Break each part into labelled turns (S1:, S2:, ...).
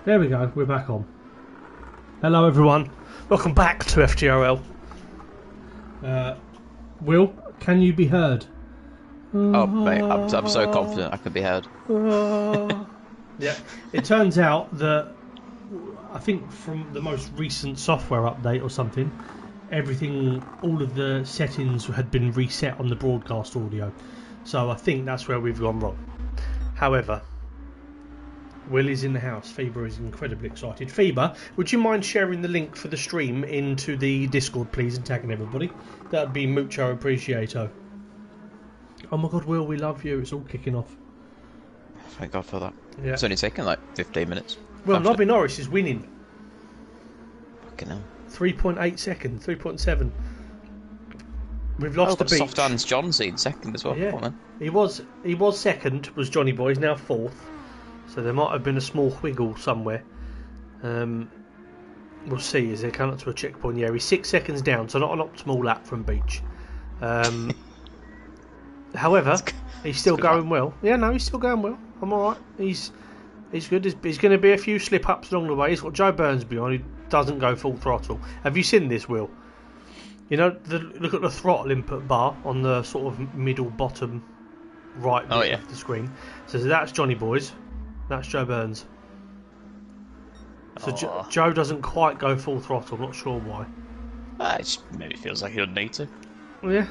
S1: There we go, we're back on. Hello everyone, welcome back to FTRL. Will, can you be heard?
S2: Oh mate, I'm so confident I can be heard.
S1: Yeah, it turns out that I think from the most recent software update or something, everything, all of the settings had been reset on the broadcast audio. So I think that's where we've gone wrong. However, Will is in the house. Phoebe is incredibly excited. Phoebe, would you mind sharing the link for the stream into the Discord, please, and tagging everybody? That'd be mucho appreciato. Oh my God, Will, we love you. It's all kicking off.
S2: Thank God for that.
S1: Yeah.
S2: It's only taken like 15 minutes.
S1: Well, Nobby Norris is winning.
S2: Fucking hell.
S1: 3.8 seconds, 3.7. We've lost the beach.
S2: Soft hands John's in second as well.
S1: Yeah.
S2: Come on,
S1: He was second, was Johnny Boy. He's now fourth. So there might have been a small wiggle somewhere. We'll see as they come up to a checkpoint. Yeah, he's 6 seconds down, so not an optimal lap from Beach. However, he's still going well. Yeah, no, he's still going well. I'm all right. He's good. There's going to be a few slip-ups along the way. He's got Joe Burns behind, who doesn't go full throttle. Have you seen this, Will? You know, look at the throttle input bar on the sort of middle bottom right bit of the screen. So that's Johnny Boy's. That's Joe Burns. So Joe doesn't quite go full throttle. Not sure why.
S2: It just maybe feels like he doesn't need to.
S1: Yeah.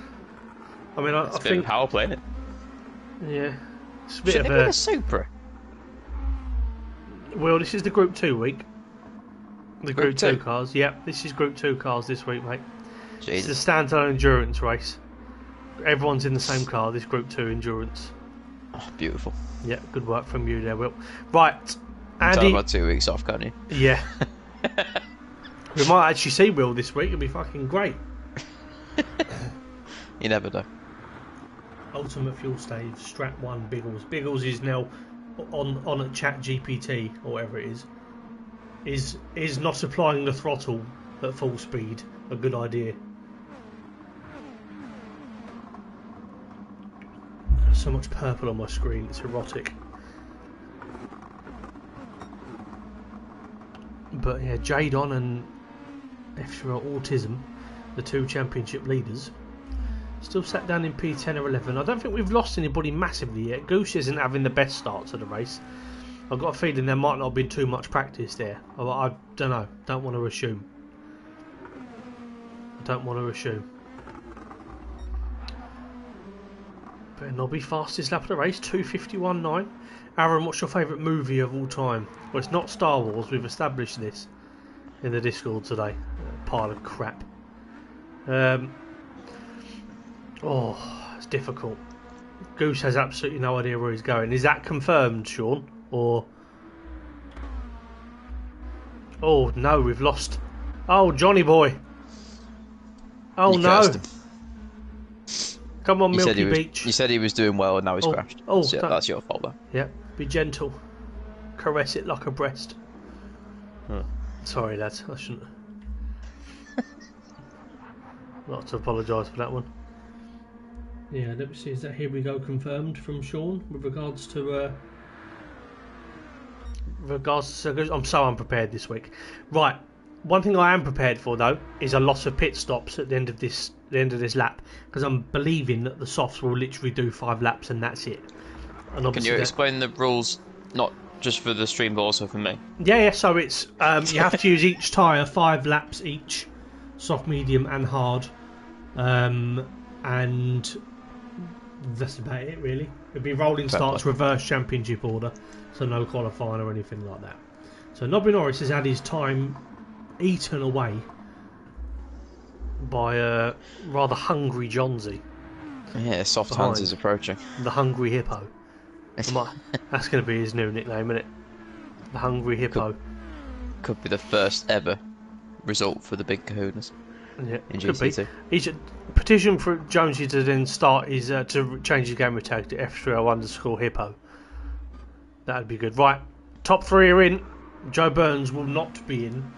S1: I mean, I
S2: It's a bit
S1: think
S2: of power play, isn't it?
S1: Yeah. It's a bit
S2: Should
S1: of
S2: it be a Supra?
S1: Well, this is the Group 2 week. The Group 2
S2: 2
S1: cars. Yep, this is Group 2 cars this week, mate.
S2: Jesus.
S1: It's a standalone endurance race. Everyone's in the same car. This Group 2 endurance.
S2: Oh, beautiful.
S1: Yeah, good work from you there, Will. Right,
S2: Andy.
S1: Andy.
S2: About 2 weeks off, can't you?
S1: Yeah. We might actually see Will this week. It'll be fucking great.
S2: You never know.
S1: Ultimate fuel stage, Strat 1, Biggles. Biggles is now on at Chat GPT or whatever it is. Is not applying the throttle at full speed a good idea? So much purple on my screen, it's erotic. But yeah, Jadon and FTRL Autism, the two championship leaders, still sat down in P10 or 11. I don't think we've lost anybody massively yet. Goose isn't having the best start to the race. I've got a feeling there might not have been too much practice there. I don't know. Don't want to assume. But Nobby, fastest lap of the race, 2:51.9. Aaron, what's your favourite movie of all time? Well, it's not Star Wars. We've established this in the Discord today. Pile of crap. It's difficult. Goose has absolutely no idea where he's going. Is that confirmed, Sean? Or... Oh, no, we've lost... Oh, Johnny Boy. Oh, no. Come on, Milky Beach.
S2: You said he was doing well and now he's crashed.
S1: Oh,
S2: so that's your fault, though.
S1: Yeah, be gentle. Caress it like a breast. Sorry, lads, I shouldn't... Not to apologise for that one. Yeah, let me see, is that here we go confirmed from Sean with regards to I'm so unprepared this week. Right, one thing I am prepared for though is a lot of pit stops at the end of this lap, because I'm believing that the softs will literally do 5 laps and that's it. And
S2: can you explain the rules, not just for the stream but also for me?
S1: Yeah, so it's you have to use each tyre 5 laps each, soft, medium and hard, and that's about it really. It'd be rolling starts, reverse championship order, so no qualifying or anything like that. So Nobby Norris has had his time eaten away by a rather hungry Johnsy.
S2: Yeah, soft hands is approaching.
S1: The Hungry Hippo. That's going to be his new nickname, isn't it? The Hungry Hippo.
S2: Could be the first ever result for the big kahunas.
S1: Yeah,
S2: in
S1: could
S2: GT2.
S1: be. He should petition for Jonesy to then start his to change his gamer tag to FTRL_Hippo. That'd be good. Right, top 3 are in. Joe Burns will not be in.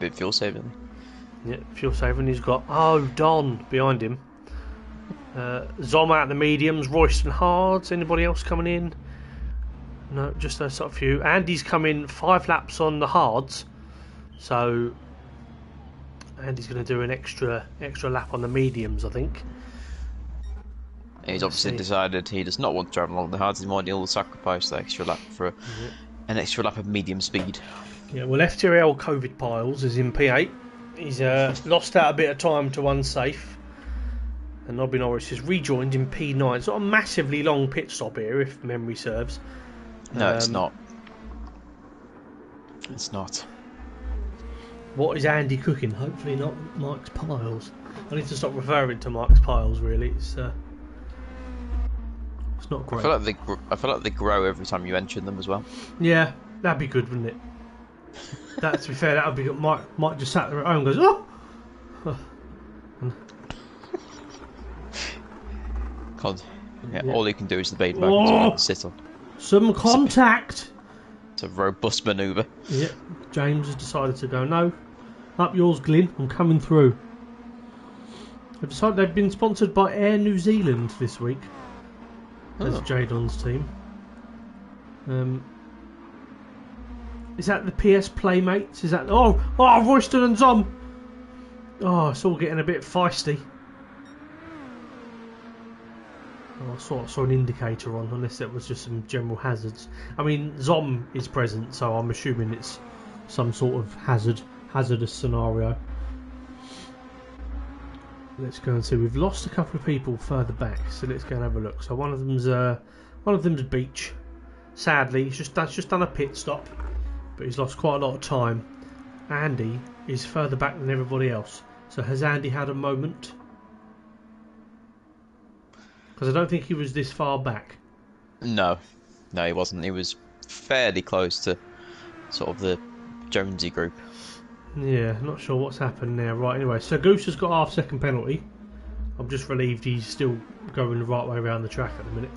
S2: Bit fuel saving.
S1: Yeah, fuel saving. He's got Don behind him. Zom out the mediums. Royston Hards. Anybody else coming in? No, just those sort of few. Andy's come in 5 laps on the hards, so Andy's going to do an extra lap on the mediums, I think.
S2: He's obviously decided he does not want to travel along the hards anymore. He'll sacrifice the extra lap for an extra lap of medium speed.
S1: Yeah, well, FTRL COVID Piles is in P8. He's lost out a bit of time to unsafe. And Nobby Norris has rejoined in P9. It's not a massively long pit stop here, if memory serves.
S2: No, it's not. It's not.
S1: What is Andy cooking? Hopefully not Mike's Piles. I need to stop referring to Mike's Piles, really. It's not great.
S2: I feel like they grow every time you mention them as well.
S1: Yeah, that'd be good, wouldn't it? That, to be fair, that would be good. Mike just sat there at home and goes, oh!
S2: God. Yeah, all he can do is the bait back and sit on.
S1: Some contact!
S2: It's a robust manoeuvre.
S1: Yep, James has decided to go, no, up yours, Glyn, I'm coming through. They've decided they've been sponsored by Air New Zealand this week. As Jadon's team. Is that the PS Playmates? Is that... Oh, Royston and Zom! Oh, it's all getting a bit feisty. Oh, I saw an indicator on, unless that was just some general hazards. I mean, Zom is present, so I'm assuming it's some sort of hazardous scenario. Let's go and see. We've lost a couple of people further back, so let's go and have a look. So one of them's Beach. Sadly, he's just done a pit stop, but he's lost quite a lot of time. Andy is further back than everybody else. So has Andy had a moment? Because I don't think he was this far back. No,
S2: he wasn't. He was fairly close to sort of the Jonesy group.
S1: Yeah, not sure what's happened there. Right, anyway, so Goose has got half-second penalty. I'm just relieved he's still going the right way around the track at the minute.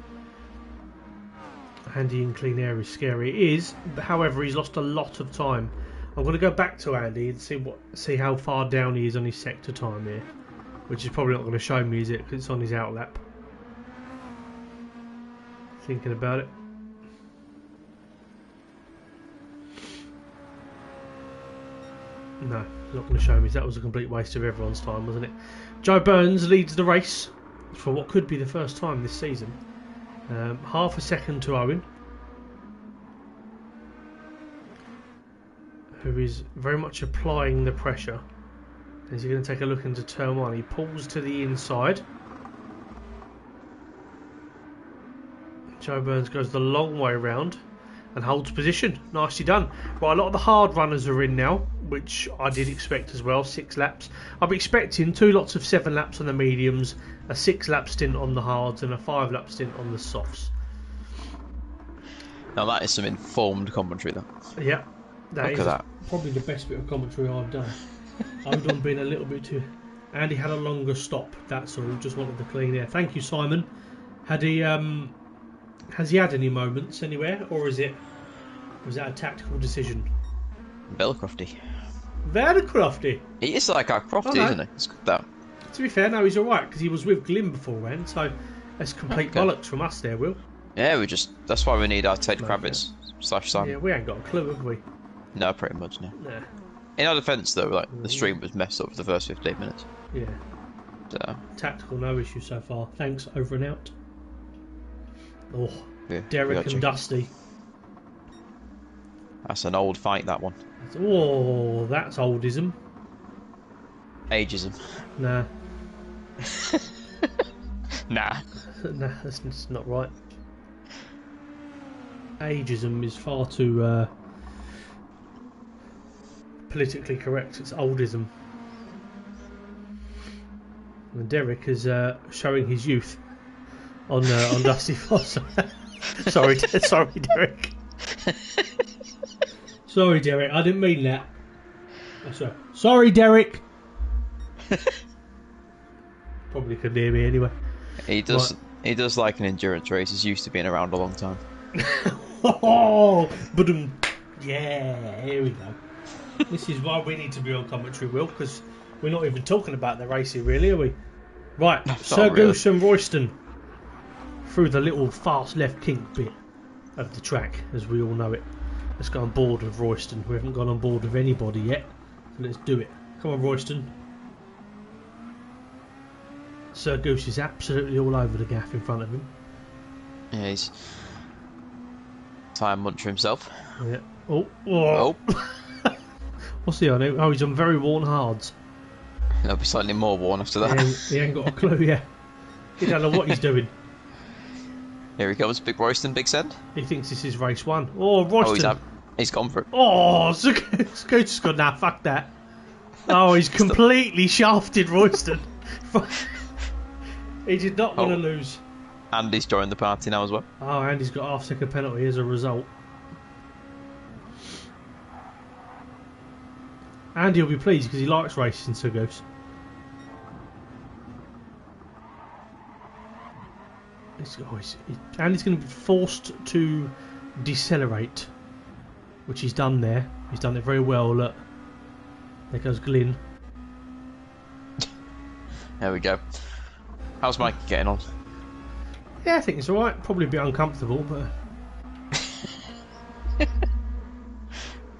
S1: Andy in clean air is scary. It is, however, he's lost a lot of time. I'm going to go back to Andy and see how far down he is on his sector time here, which is probably not going to show me, is it? Because it's on his outlap. Thinking about it. No, not going to show me. That was a complete waste of everyone's time, wasn't it? Joe Burns leads the race for what could be the first time this season. Half a second to Owen, who is very much applying the pressure. As you're going to take a look into turn 1, he pulls to the inside. Joe Burns goes the long way round and holds position. Nicely done. Right, a lot of the hard runners are in now, which I did expect as well. 6 laps. I'm expecting 2 lots of 7 laps on the mediums, a 6-lap stint on the hards, and a 5-lap stint on the softs.
S2: Now that is some informed commentary, though.
S1: Yeah,
S2: Look at that.
S1: Probably the best bit of commentary I've done. I've done being a little bit too. Andy had a longer stop. That's all. Just wanted the clean air. Thank you, Simon. Had he? Has he had any moments anywhere, or was that a tactical decision?
S2: Velcrofty.
S1: Velcrofty.
S2: He is like our Crofty, isn't he? It's good though.
S1: To be fair, no, he's alright because he was with Glyn beforehand, so that's complete bollocks from us there, Will.
S2: Yeah, that's why we need our Ted Kravitz / Simon.
S1: Yeah, we ain't got a clue, have we?
S2: No, pretty much no.
S1: Nah.
S2: In our defence though, like the stream was messed up for the first 15 minutes.
S1: Yeah.
S2: So.
S1: Tactical, no issue so far. Thanks, over and out. Oh,
S2: yeah,
S1: Derek and Dusty.
S2: That's an old fight, that one.
S1: Oh, that's oldism.
S2: Ageism.
S1: Nah.
S2: Nah.
S1: Nah, that's not right. Ageism is far too politically correct. It's oldism. And Derek is showing his youth on Dusty Foss. sorry, Derek. Sorry, Derek. I didn't mean that. Oh, sorry, Derek. Probably couldn't hear me anyway.
S2: He does. Right. He does like an endurance race. He's used to being around a long time.
S1: Oh, but yeah, here we go. This is why we need to be on commentary, Will, because we're not even talking about the racing, really, are we? Right, Sir Goose and Royston through the little fast left kink bit. of the track, as we all know it. Let's go on board with Royston. We haven't gone on board with anybody yet, so let's do it. Come on, Royston. Sir Goose is absolutely all over the gaff in front of him.
S2: Yeah, he's time muncher himself.
S1: Yeah. Oh. What's he on? Oh, he's on very worn hards.
S2: He'll be slightly more worn after that.
S1: He ain't got a clue, yeah. He don't know what he's doing.
S2: Here he comes, Big Royston, Big Send.
S1: He thinks this is race 1. Oh, Royston.
S2: Oh, he's gone for it.
S1: Oh, Scooter's gone, nah, fuck that. Oh, he's completely shafted Royston. He did not want to lose.
S2: Andy's joined the party now as well.
S1: Oh, Andy's got half-second penalty as a result. Andy will be pleased because he likes racing Sir Goose. Andy's going to be forced to decelerate, which he's done there. He's done it very well. Look, there goes Glyn.
S2: There we go. How's Mike getting on?
S1: Yeah, I think it's alright. Probably a bit uncomfortable, but...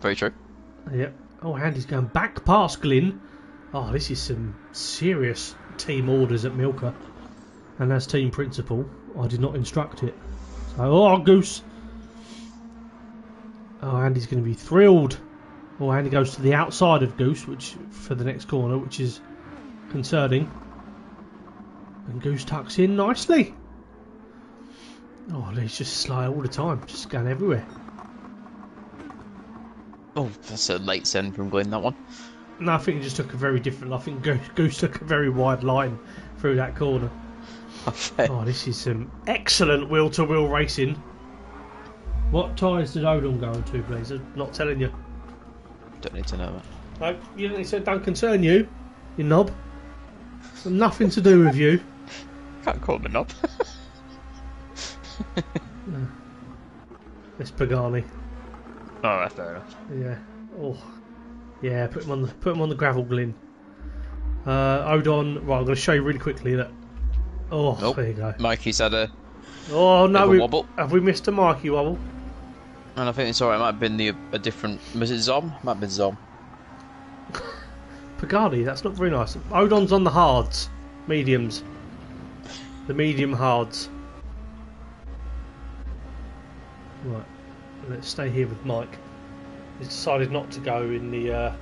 S2: Very true.
S1: Yep. Oh, Andy's going back past Glyn. Oh, this is some serious team orders at Milka. And as team principal, I did not instruct it. So, oh, Goose. Oh, Andy's going to be thrilled. Oh, Andy goes to the outside of Goose, which for the next corner, which is concerning. And Goose tucks in nicely. Oh, he's just slow all the time, just going everywhere.
S2: Oh, that's a late send from Glyn, that one.
S1: No, I think he just took a very different... I think Goose took a very wide line through that corner. Oh, this is some excellent wheel-to-wheel racing. What tyres did Odom go on to, please? I'm not telling you.
S2: Don't need to know that.
S1: No, you said don't concern you, you knob. It's got nothing to do with you.
S2: Can't call him a knob.
S1: No. It's Pagani.
S2: Oh, that's fair enough.
S1: Yeah. Oh. Yeah. Put him on the gravel, Glyn. Odon. Right, I'm going to show you really quickly that. Oh, nope. There you go.
S2: Mikey's had a.
S1: Oh no,
S2: wobble.
S1: Have we missed a Mikey wobble?
S2: And I think it's alright. It might have been a different. Was it Zom? Might have been Zom.
S1: Pagani. That's not very nice. Odon's on the hards, mediums. The medium hards. Right. Let's stay here with Mike. He's decided not to go in the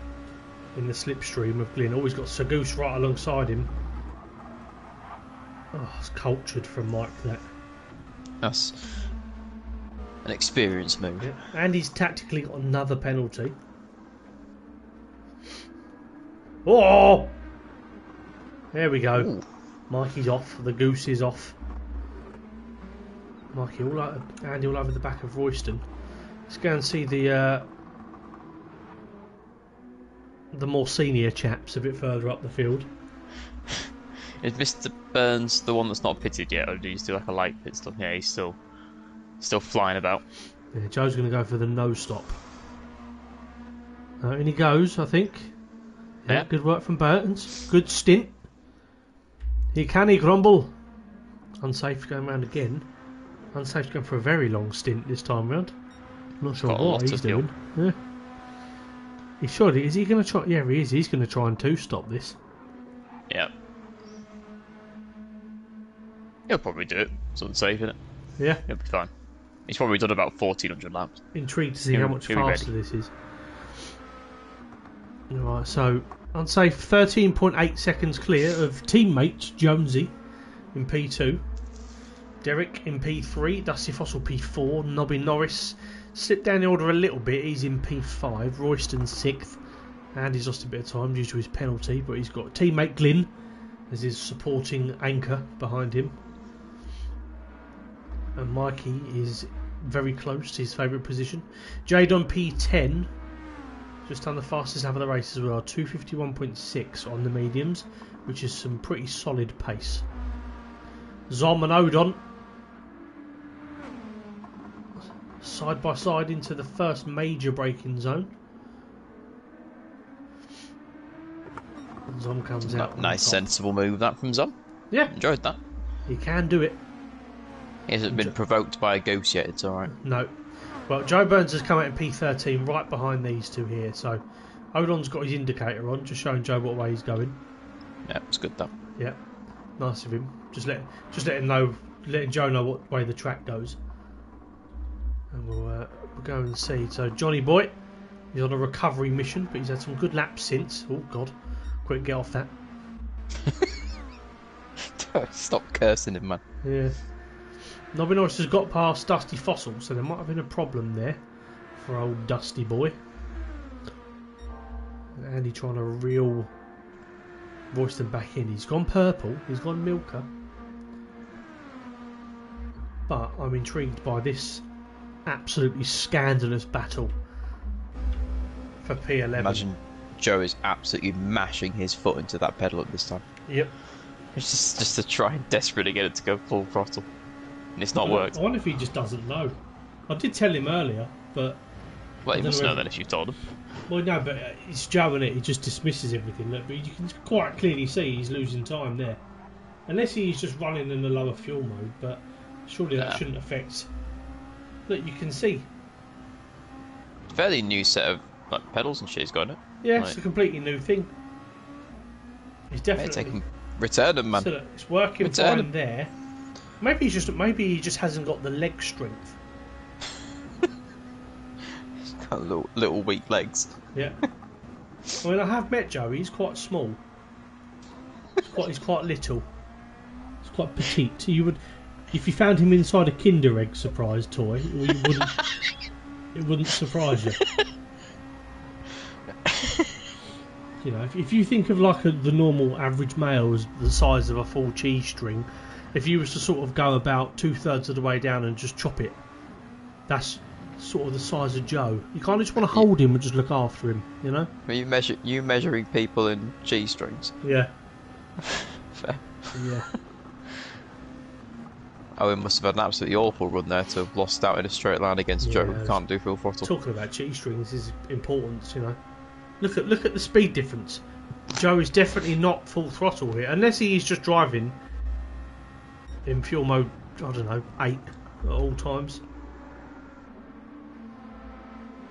S1: slipstream of Glyn. Always got Sir Goose right alongside him. Oh, it's cultured from Mike, that.
S2: That's an experienced move.
S1: Yeah. And he's tactically got another penalty. Oh! There we go.
S2: Ooh. Mikey's
S1: off. The Goose is off. Mikey Andy all over the back of Royston. Let's go and see the more senior chaps a bit further up the field.
S2: Is Mr. Burns the one that's not pitted yet, or do you do like a light pit stop? Yeah, he's still flying about.
S1: Yeah, Joe's going to go for the no stop. And he goes, I think. Yeah, good work from Burns. Good stint. He grumble. Unsafe going round again. Unsafe's going for a very long stint this time round. Not sure what he's doing. Yeah. He's surely, is he going to try? Yeah, he is. He's going to try and two-stop this.
S2: Yeah. He'll probably do it. It's unsafe, isn't it?
S1: Yeah.
S2: He'll be fine. He's probably done about 1,400 laps.
S1: Intrigued to see how much faster this is. Alright, so unsafe 13.8 seconds clear of teammate Jonesy in P2. Derek in P3, Dusty Fossil P4, Nobby Norris slipped down the order a little bit, he's in P5, Royston 6th, and he's lost a bit of time due to his penalty, but he's got teammate Glyn as his supporting anchor behind him. And Mikey is very close to his favourite position. Jade on P10, just done the fastest lap of the race as well, 251.6 on the mediums, which is some pretty solid pace. Zom and Odon side by side into the first major braking zone. And Zom comes out.
S2: Nice sensible move that from Zom.
S1: Yeah.
S2: Enjoyed that.
S1: He can do it.
S2: He hasn't been provoked by a ghost yet, it's alright.
S1: No. Well, Joe Burns has come out in P13 right behind these two here, so Odon's got his indicator on, just showing Joe what way he's going.
S2: Yeah, it's good though.
S1: Yeah, nice of him. Just letting Joe know what way the track goes. And we'll go and see. So Johnny Boy, he's on a recovery mission, but he's had some good laps since. Oh God, quick, get off that.
S2: Stop cursing him, man.
S1: Yeah. Nobby Norris has got past Dusty Fossil, so there might have been a problem there for old Dusty Boy. And Andy trying to reel Royston back in. He's gone purple, he's gone Milker. But I'm intrigued by this absolutely scandalous battle for P11.
S2: Imagine Joe is absolutely mashing his foot into that pedal at this time.
S1: Yep.
S2: It's just to try and desperately get it to go full throttle. And it's not worked.
S1: I wonder if he just doesn't know. I did tell him earlier, but...
S2: Well, he must know that if you told him.
S1: Well, no, but it's Joe, and he just dismisses everything. Look, but you can quite clearly see he's losing time there. Unless he's just running in the lower fuel mode, but surely that shouldn't affect... Look, you can see.
S2: Fairly new set of pedals and shit he's got in it.
S1: Yeah, it's a completely new thing. He's definitely...
S2: Return them, man.
S1: So look, it's working fine there. Maybe he just hasn't got the leg strength.
S2: He's got little weak legs.
S1: Yeah. I mean, I have met Joe. He's quite small. He's quite little. He's quite petite. You would, if you found him inside a Kinder Egg surprise toy, it wouldn't surprise you. You know, if you think of like the normal average male as the size of a full cheese string, if you was to sort of go about 2/3 of the way down and just chop it, that's sort of the size of Joe. You kind of just want to hold him and just look after him, you know?
S2: Are you measuring people in cheese strings?
S1: Yeah.
S2: Fair.
S1: Yeah.
S2: Owen must have had an absolutely awful run there to have lost out in a straight line against Joe who can't do full throttle.
S1: Talking about cheese strings is important, you know. Look at the speed difference. Joe is definitely not full throttle here, unless he is just driving in fuel mode, I don't know, 8 at all times.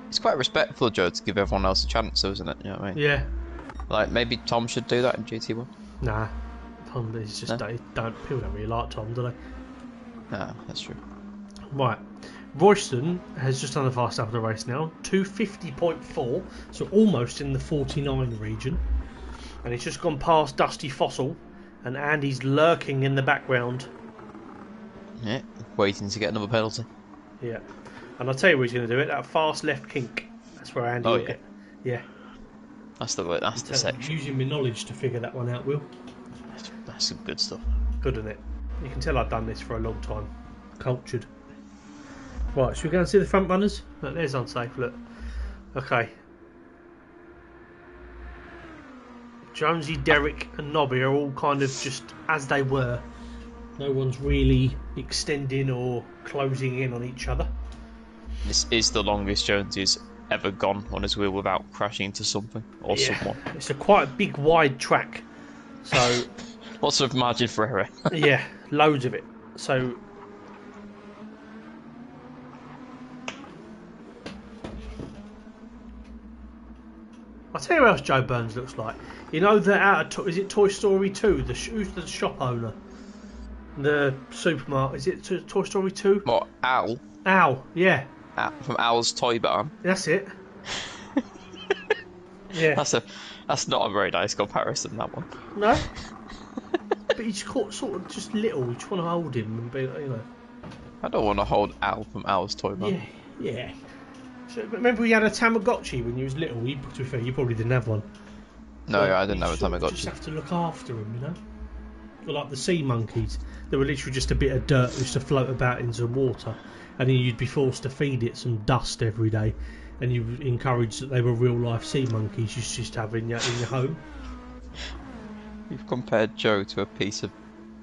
S2: It's quite respectful of Joe to give everyone else a chance, though, isn't it? You know what I mean?
S1: Yeah.
S2: Like, maybe Tom should do that in GT1?
S1: Nah. Tom is just... People don't really like Tom, do they?
S2: Nah, that's true.
S1: Right. Royston has just done the fast lap of the race now. 250.4, so almost in the 49 region. And he's just gone past Dusty Fossil, and Andy's lurking in the background.
S2: Yeah, waiting to get another penalty.
S1: Yeah. And I'll tell you where he's going to do it, that fast left kink. That's where Andy will get. Yeah.
S2: That's the section.
S1: Using my knowledge to figure that one out, Will.
S2: That's some good stuff.
S1: Good, isn't it? You can tell I've done this for a long time. Cultured. Right, should we go and see the front runners? Look, there's unsafe, look. Okay. Jonesy, Derek and Nobby are all kind of just as they were. No one's really extending or closing in on each other.
S2: This is the longest Jonesy's ever gone on his wheel without crashing into something or someone.
S1: It's a quite a big, wide track. So...
S2: Lots of margin for error.
S1: Yeah, loads of it. So... I'll tell you what else Joe Burns looks like. You know is it Toy Story 2? Who's the shop owner? The supermarket. Is it Toy Story 2?
S2: What, Al?
S1: Al, yeah.
S2: From Al's Toy Barn.
S1: That's it. Yeah.
S2: That's not a very nice comparison, that one.
S1: No? But he's sort of just little. You just want to hold him and be, you know.
S2: I don't want to hold Al from Al's Toy Barn.
S1: Yeah, yeah. So, remember we had a Tamagotchi when you was little? To be fair, you probably didn't have one.
S2: No, I didn't have a Tamagotchi.
S1: You just have to look after him, you know? Or like the sea monkeys. They were literally just a bit of dirt that used to float about in some water. And then you'd be forced to feed it some dust every day. And you were encouraged that they were real life sea monkeys you used to have in your home.
S2: You've compared Joe to a piece of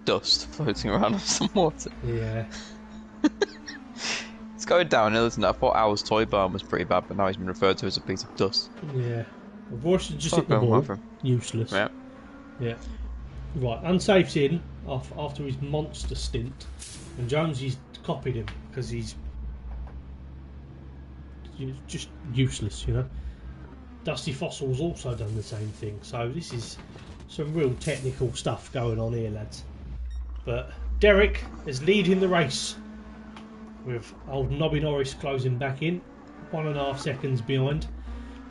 S2: dust floating around in some water.
S1: Yeah.
S2: It's going downhill, isn't it? I thought Al's Toy Barn was pretty bad, but now he's been referred to as a piece of dust.
S1: Yeah. Well, Royston just hit the ball. Useless.
S2: Yeah.
S1: Yeah. Right, unsafe's in after his monster stint. And Jonesy's copied him because he's just useless, you know. Dusty Fossil's also done the same thing, so this is some real technical stuff going on here, lads. But Derek is leading the race with old Nobby Norris closing back in, 1.5 seconds behind.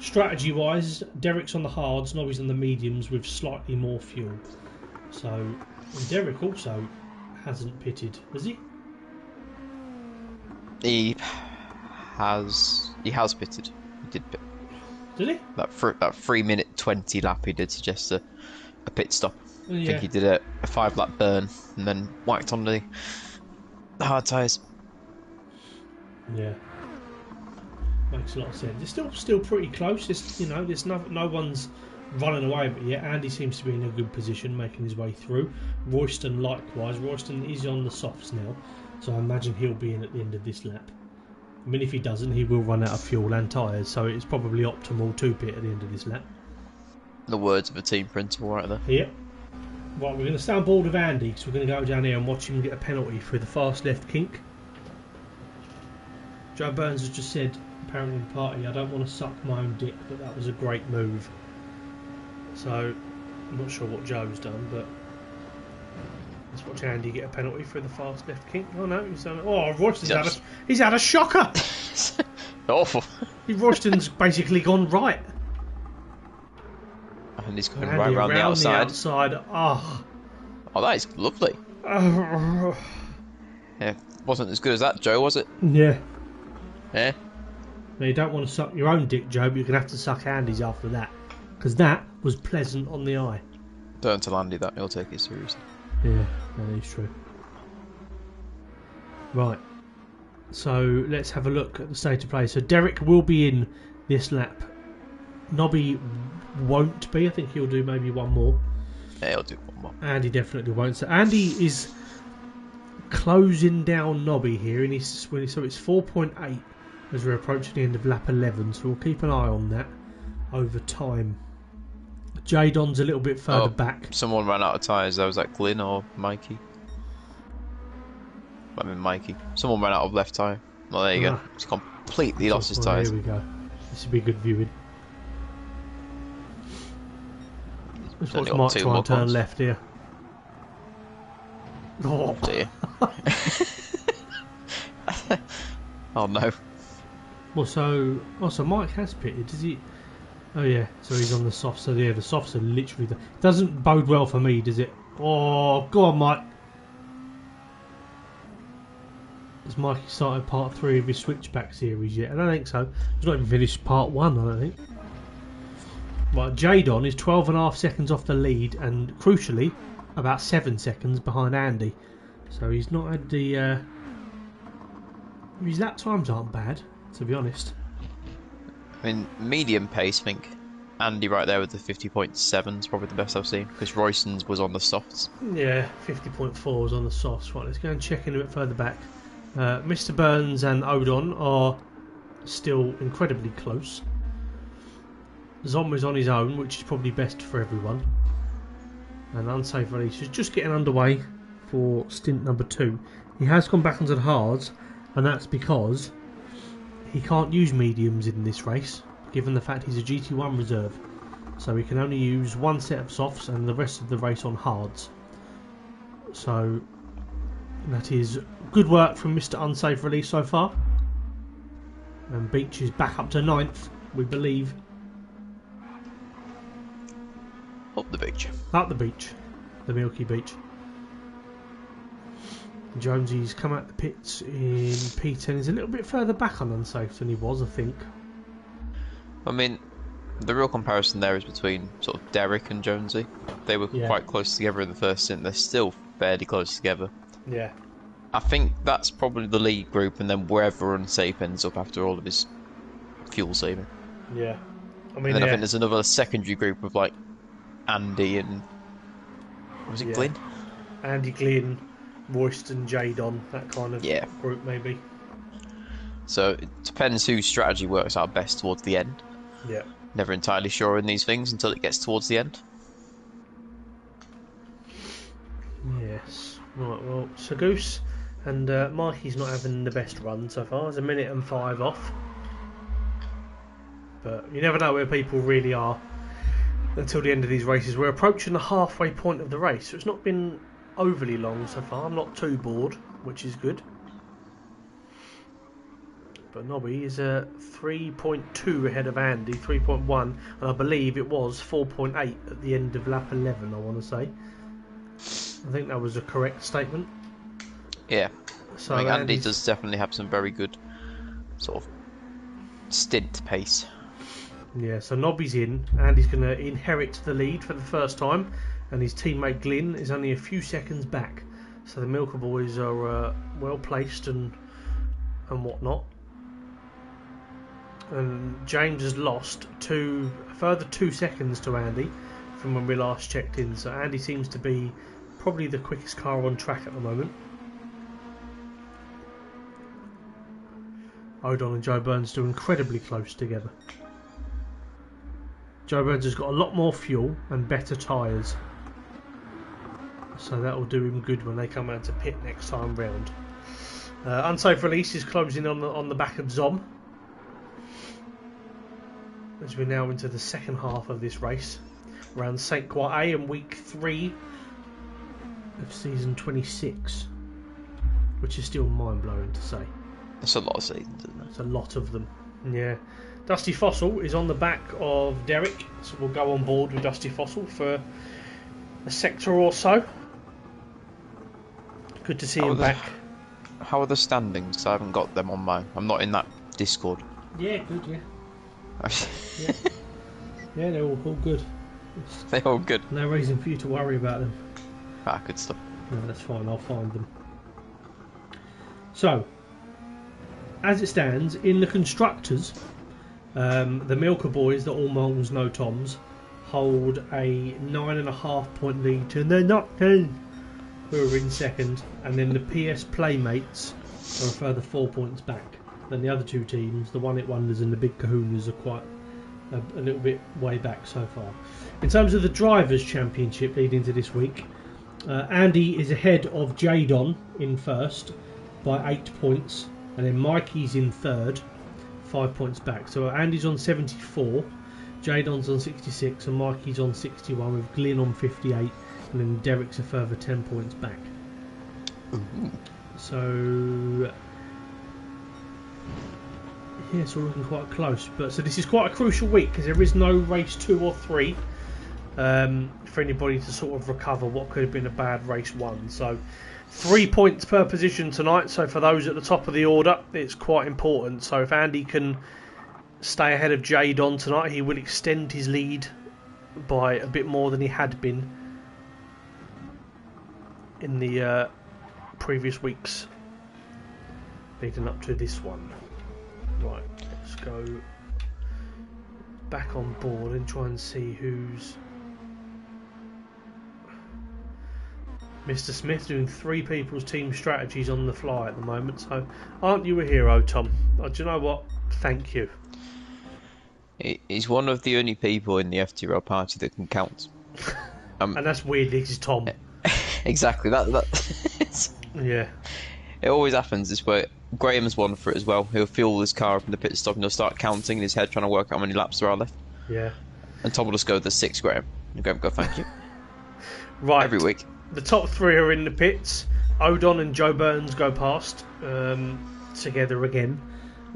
S1: Strategy wise, Derek's on the hards, Nobby's on the mediums with slightly more fuel. So, and Derek also hasn't pitted, has he?
S2: He has pitted. He did pit.
S1: Did he?
S2: That 3-minute 20 lap he did suggest a pit stop.
S1: Yeah.
S2: I think he did a 5-lap burn and then whacked on the hard tyres.
S1: Yeah. Makes a lot of sense. It's still pretty close. There's no one's running away with it yet. Andy seems to be in a good position, making his way through. Royston likewise. Royston is on the softs now, so I imagine he'll be in at the end of this lap. I mean, if he doesn't, he will run out of fuel and tyres, so it's probably optimal to pit at the end of this lap.
S2: The words of a team principal right there.
S1: Yep. Right, we're going to stay on board with Andy, because we're going to go down here and watch him get a penalty for the fast left kink. Joe Burns has just said, apparently in the party, I don't want to suck my own dick, but that was a great move. So, I'm not sure what Joe's done, but let's watch Andy get a penalty for the fast left kink. Oh no, he's done it. Oh, Royston's had a shocker!
S2: Awful.
S1: Royston's basically gone right.
S2: And he's going
S1: Andy
S2: right around the outside.
S1: Oh,
S2: that is lovely. Yeah, wasn't as good as that, Joe, was it?
S1: Yeah.
S2: Yeah.
S1: Now, you don't want to suck your own dick, Joe, but you're going to have to suck Andy's after that. Because that was pleasant on the eye.
S2: Don't tell Andy that, he'll take it seriously.
S1: Yeah, that is true. Right. So, let's have a look at the state of play. So, Derek will be in this lap. Nobby won't be. I think he'll do maybe one more.
S2: Yeah, he'll do one more.
S1: Andy definitely won't. So, Andy is closing down Nobby here. So, it's 4.8 as we're approaching the end of lap 11. So, we'll keep an eye on that over time. Jadon's a little bit further back.
S2: Someone ran out of tyres. Was that Glyn or Mikey? I mean Mikey. Someone ran out of left tyre. Well, there you go. He's completely lost his tyres.
S1: Here we go. This will be good viewing. Let's watch Mike try and turn left here. Oh
S2: dear. Oh no.
S1: Well, so Mike has pitted. Does he? Oh yeah. So he's on the softs. So yeah, the softs are literally. Doesn't bode well for me, does it? Oh, go on, Mike. Has Mikey started part 3 of his switchback series yet? I don't think so. He's not even finished part 1, I don't think. Right, Jadon is 12.5 seconds off the lead and, crucially, about 7 seconds behind Andy. So he's not had the... his lap times aren't bad, to be honest.
S2: I mean, medium pace, I think. Andy right there with the 50.7 is probably the best I've seen, because Royston's was on the softs.
S1: Yeah, 50.4 was on the softs. Right, let's go and check in a bit further back. Mr. Burns and Odon are still incredibly close. Zom is on his own, which is probably best for everyone. And Unsafe Release is just getting underway for stint number 2. He has gone back onto the hards, and that's because he can't use mediums in this race, given the fact he's a GT1 reserve. So he can only use one set of softs and the rest of the race on hards. So that is good work from Mr. Unsafe Release so far. And Beach is back up to 9th, we believe.
S2: Up the beach.
S1: Up the beach. The Milky Beach. Jonesy's come out the pits in P10. He's a little bit further back on Unsafe than he was, I think.
S2: I mean, the real comparison there is between sort of Derek and Jonesy. They were quite close together in the first stint. They're still fairly close together.
S1: Yeah.
S2: I think that's probably the lead group, and then wherever Unsafe ends up after all of his fuel saving.
S1: Yeah. I mean,
S2: and then I think there's another secondary group of like Andy and was it Glyn?
S1: Andy, Glyn, Royston, Jadon, that kind of group maybe.
S2: So it depends whose strategy works out best towards the end.
S1: Yeah.
S2: Never entirely sure in these things until it gets towards the end.
S1: Yes. Right, well, Sagoose And Mikey's not having the best run so far. He's 1:05 off. But you never know where people really are until the end of these races. We're approaching the halfway point of the race, so it's not been overly long so far. I'm not too bored, which is good. But Nobby is 3.2 ahead of Andy, 3.1, and I believe it was 4.8 at the end of lap 11, I want to say. I think that was a correct statement.
S2: Yeah.
S1: So
S2: I think Andy does definitely have some very good sort of stint pace.
S1: Yeah, so Nobby's in. Andy's going to inherit the lead for the first time, and his teammate Glyn is only a few seconds back. So the Milker boys are well placed and whatnot. And James has lost a further 2 seconds to Andy from when we last checked in. So Andy seems to be probably the quickest car on track at the moment. Odon and Joe Burns still incredibly close together. Joe Burns has got a lot more fuel and better tyres, so that will do him good when they come out to pit next time round. Unsafe release is closing on the back of Zom, as we're now into the second half of this race around St. Croix and week 3 of season 26, which is still mind-blowing to say.
S2: That's a lot of seasons, isn't it?
S1: It's a lot of them. Yeah. Dusty Fossil is on the back of Derek, so we'll go on board with Dusty Fossil for a sector or so. Good to see him back.
S2: How are the standings? I haven't got them on mine. I'm not in that Discord.
S1: Yeah, good, yeah. Yeah, they're all good.
S2: They're all good.
S1: No reason for you to worry about them.
S2: Ah, good stuff.
S1: No, that's fine, I'll find them. So, as it stands, in the constructors, the Milker boys, the all Moles, no Toms, hold a 9.5 point lead to the Nocturne, who are in second, and then the PS Playmates are a further 4 points back. Then the other two teams, the One Hit Wonders and the Big Kahunas, are quite a little bit way back so far. In terms of the Drivers' Championship leading to this week, Andy is ahead of Jadon in first by 8 points, and then Mikey's in third, 5 points back. So Andy's on 74, Jadon's on 66, and Mikey's on 61, with Glyn on 58, and then Derek's a further 10 points back.
S2: Ooh.
S1: So yeah, it's all looking quite close. But so this is quite a crucial week because there is no race 2 or 3 for anybody to sort of recover what could have been a bad race 1. So 3 points per position tonight. So for those at the top of the order, it's quite important. So if Andy can stay ahead of Jadon tonight, he will extend his lead by a bit more than he had been in the previous weeks leading up to this one. Right, let's go back on board and try and see who's Mr. Smith doing 3 people's team strategies on the fly at the moment. So aren't you a hero, Tom? Do you know what? Thank you.
S2: He's one of the only people in the FTRL party that can count.
S1: And that's weird, this is Tom.
S2: Exactly, that
S1: Yeah.
S2: it always happens this way. Graham's one for it as well. He'll fuel his car up in the pit stop and he'll start counting in his head, trying to work out how many laps there are left.
S1: Yeah.
S2: And Tom will just go, "There's 6, Graham." And Graham go, "Thank you."
S1: Right.
S2: Every week.
S1: The top 3 are in the pits. Odon and Joe Burns go past together again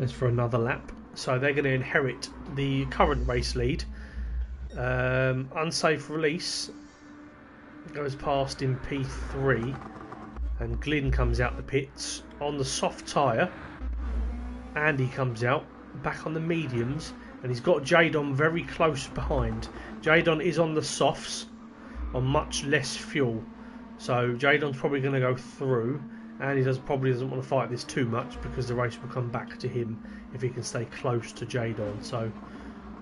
S1: as for another lap. So they're going to inherit the current race lead. Unsafe release goes past in P3, and Glyn comes out the pits on the soft tyre. Andy comes out back on the mediums, and he's got Jadon very close behind. Jadon is on the softs on much less fuel, so Jadon's probably going to go through, and he probably doesn't want to fight this too much because the race will come back to him if he can stay close to Jadon. So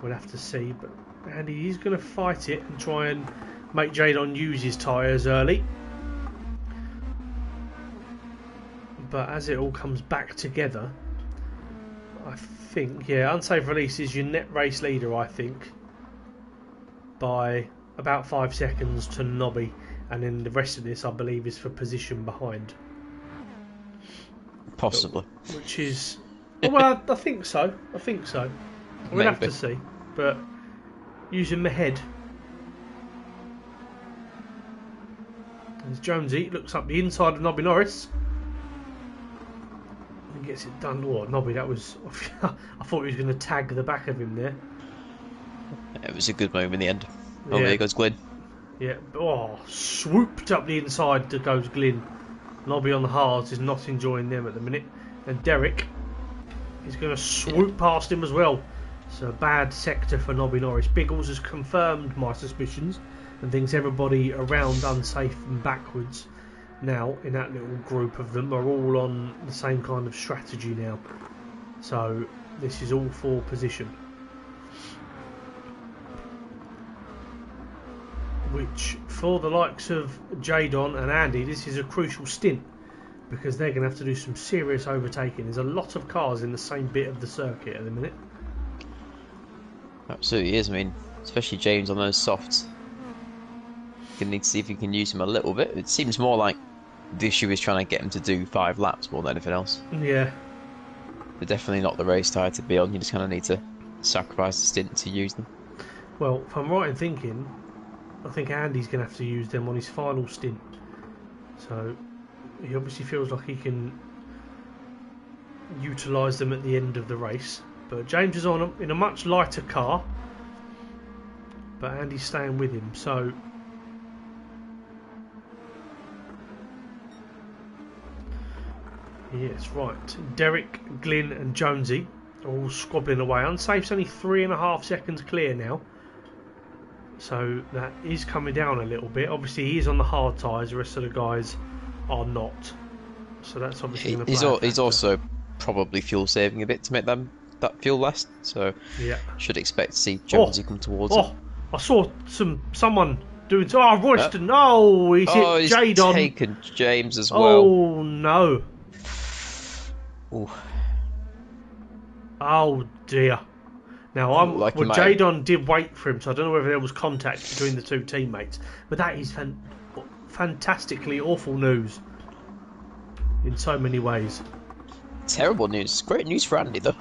S1: we'll have to see, but Andy is going to fight it and try and make Jadon use his tyres early. But as it all comes back together, I think, yeah, unsafe release is your net race leader, I think, by about 5 seconds to Nobby, and then the rest of this, I believe, is for position behind.
S2: Possibly.
S1: Which is... Well, I think so. I think so. We'll have to see. But using my head... As Jonesy looks up the inside of Nobby Norris and gets it done. Oh, Nobby, that was... I thought he was going to tag the back of him there.
S2: It was a good move in the end. Oh, there goes Glyn.
S1: Yeah. Oh, swooped up the inside to goes Glyn. Nobby on the hards is not enjoying them at the minute. And Derek is going to swoop past him as well. So a bad sector for Nobby Norris. Biggles has confirmed my suspicions and thinks everybody around unsafe and backwards now in that little group of them are all on the same kind of strategy now. So this is all for position. Which, for the likes of Jadon and Andy, this is a crucial stint because they're going to have to do some serious overtaking. There's a lot of cars in the same bit of the circuit at the minute.
S2: Absolutely is. I mean, especially James on those softs. Gonna need to see if you can use him a little bit. It seems more like the issue is trying to get him to do 5 laps more than anything else.
S1: Yeah.
S2: They're definitely not the race tyre to be on. You just kind of need to sacrifice the stint to use them.
S1: Well, if I'm right in thinking, I think Andy's going to have to use them on his final stint. So he obviously feels like he can utilise them at the end of the race. But James is on in a much lighter car. But Andy's staying with him. So yes, right. Derek, Glyn and Jonesy are all squabbling away. Unsafe's only 3.5 seconds clear now. So that is coming down a little bit. Obviously he is on the hard tyres, the rest of the guys are not. So that's obviously going to play.
S2: He's also probably fuel saving a bit to make that fuel last. So
S1: yeah,
S2: should expect to see Jonesy come towards it.
S1: I saw someone doing... Oh, Royston! No, he's hit Jadon.
S2: Taken James as well.
S1: Oh, no.
S2: Ooh.
S1: Oh, dear. Now, Jadon did wait for him, so I don't know whether there was contact between the two teammates. But that is fantastically awful news in so many ways.
S2: Terrible news. Great news for Andy, though.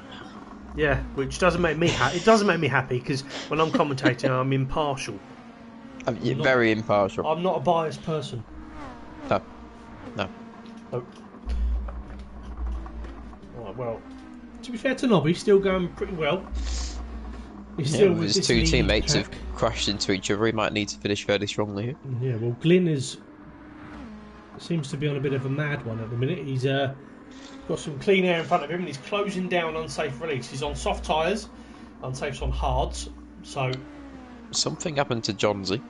S1: Yeah, which doesn't make me happy. It doesn't make me happy because when I'm commentating, I'm impartial.
S2: You're very impartial.
S1: I'm not a biased person.
S2: No.
S1: Oh. Right, well, to be fair to Nobby, still going pretty well.
S2: His two teammates have crashed into each other. He might need to finish fairly strongly here.
S1: Yeah, well, Glyn seems to be on a bit of a mad one at the minute. He's got some clean air in front of him and he's closing down unsafe release. He's on soft tyres, unsafe's on hards. So
S2: something happened to Johnsy.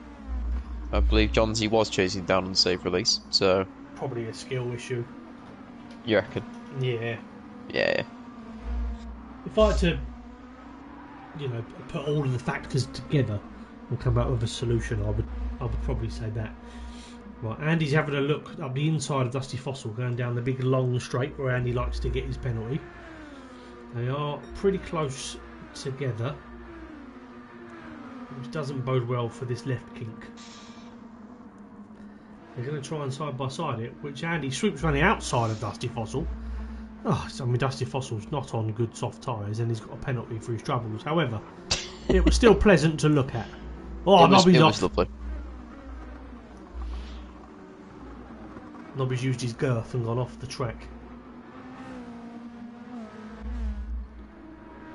S2: I believe Johnsy was chasing down unsafe release. So
S1: probably a skill issue.
S2: You reckon?
S1: Yeah.
S2: Yeah.
S1: If I had to, put all of the factors together and come up with a solution, I would probably say that. Right, Andy's having a look up the inside of Dusty Fossil, going down the big long straight where Andy likes to get his penalty. They are pretty close together, which doesn't bode well for this left kink. They're going to try and side by side it, which Andy swoops around the outside of Dusty Fossil. Dusty Fossil's not on good soft tyres and he's got a penalty for his troubles. However, it was still pleasant to look at. Nobby's off.
S2: Lovely.
S1: Nobby's used his girth and gone off the track.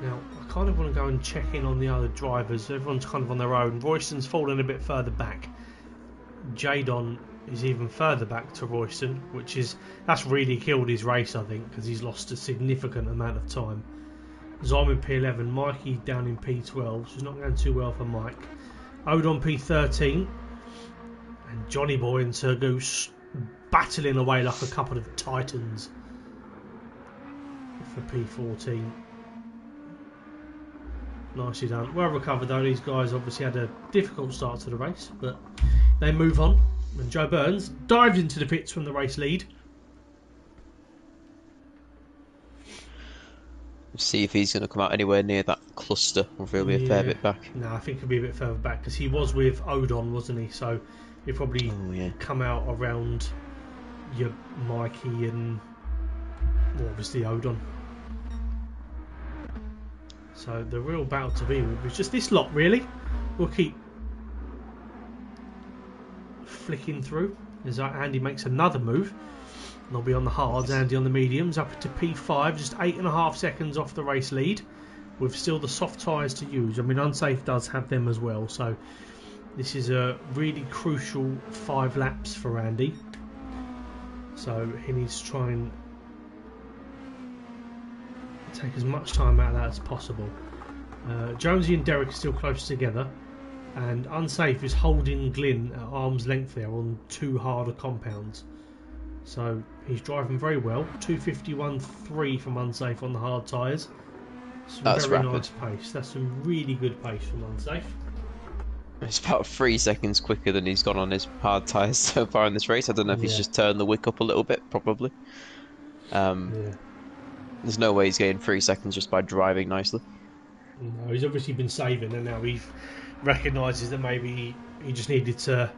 S1: Now, I kind of want to go and check in on the other drivers. Everyone's kind of on their own. Royston's fallen a bit further back. Jadon is even further back to Royston, that's really killed his race, I think, because he's lost a significant amount of time. So I'm in P11, Mikey down in P12, so it's not going too well for Mike. Odon P13, and Johnny Boy and Sir Goose battling away like a couple of titans for P14. Nicely done. Well recovered though. These guys obviously had a difficult start to the race, but they move on. And Joe Burns dives into the pits from the race lead.
S2: See if he's going to come out anywhere near that cluster, or if he'll be a fair bit back.
S1: No, I think he'll be a bit further back because he was with Odon, wasn't he? So he'll probably come out around your Mikey and obviously Odon. So the real battle to be was just this lot, really. We'll keep flicking through as Andy makes another move. And they'll be on the hards, Andy on the mediums, up to P5, just 8.5 seconds off the race lead, with still the soft tyres to use. I mean, Unsafe does have them as well, so this is a really crucial 5 laps for Andy. So he needs to try and take as much time out of that as possible. Jonesy and Derek are still close together, and Unsafe is holding Glyn at arm's length there on 2 harder compounds. So he's driving very well. 2:51.3 from Unsafe on the hard tyres. That's very rapid. Nice pace. That's some really good pace from Unsafe.
S2: It's about 3 seconds quicker than he's gone on his hard tyres so far in this race. I don't know if he's just turned the wick up a little bit, probably. There's no way he's getting 3 seconds just by driving nicely.
S1: No, he's obviously been saving, and now he recognises that maybe he just needed to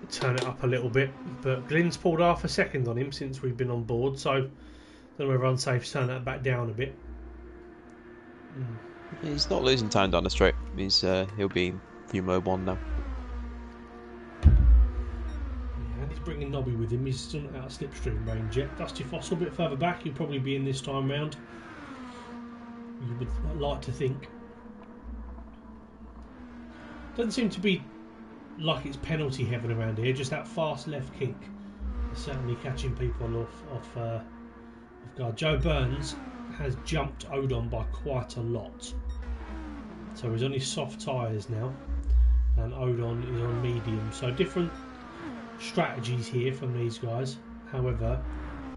S1: turn it up a little bit. But Glyn's pulled half a second on him since we've been on board, so I don't know whether Unsafe's turned that back down a bit.
S2: He's not losing time down the straight. He'll be in Formula 1 now.
S1: And he's bringing Nobby with him. He's still not out of slipstream range yet. Dusty Fossil a bit further back. He'll probably be in this time round. You would like to think. Doesn't seem to be like it's penalty heaven around here. Just that fast left kink is certainly catching people off guard. Joe Burns has jumped Odon by quite a lot. So he's on his soft tyres now, and Odon is on medium. So different strategies here from these guys. However,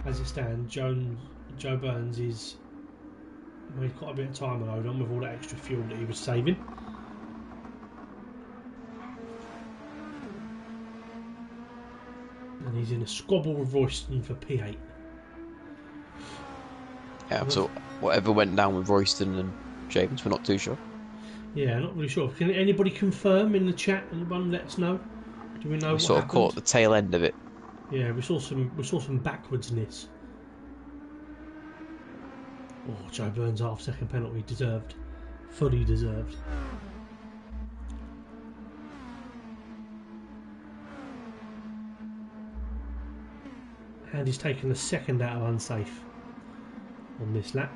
S1: as it stands, Joe Burns is made quite a bit of time on Odon with all that extra fuel that he was saving. And he's in a squabble with Royston for P8.
S2: Yeah, so whatever went down with Royston and James, we're not too sure.
S1: Yeah, not really sure. Can anybody confirm in the chat? Anyone let us know? Do we know what
S2: sort
S1: happened?
S2: Of caught the tail end of it.
S1: Yeah, we saw some backwardsness. Oh, Joe Burns' half-second penalty deserved, fully deserved. And he's taken a second out of Unsafe on this lap.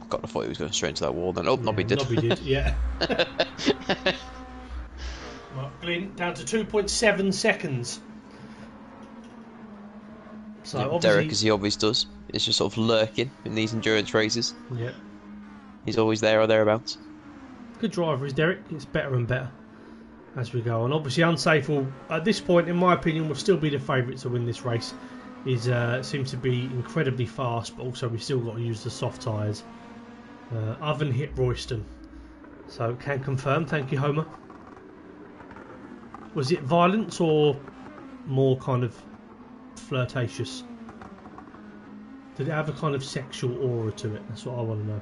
S2: God, I thought he was going straight into that wall then. Oh, Nobby did.
S1: Nobby did, yeah. Right, Glyn down to 2.7 seconds. So
S2: yeah, Derek, as he always does, is just sort of lurking in these endurance races.
S1: Yeah.
S2: He's always there or thereabouts.
S1: Good driver is Derek. It's better and better as we go on. Obviously, Unsafe will, at this point, in my opinion, will still be the favourite to win this race. He seems to be incredibly fast, but also we've still got to use the soft tyres. Oven hit Royston. So, can confirm. Thank you, Homer. Was it violence or more kind of flirtatious? Did it have a kind of sexual aura to it? That's what I want to know.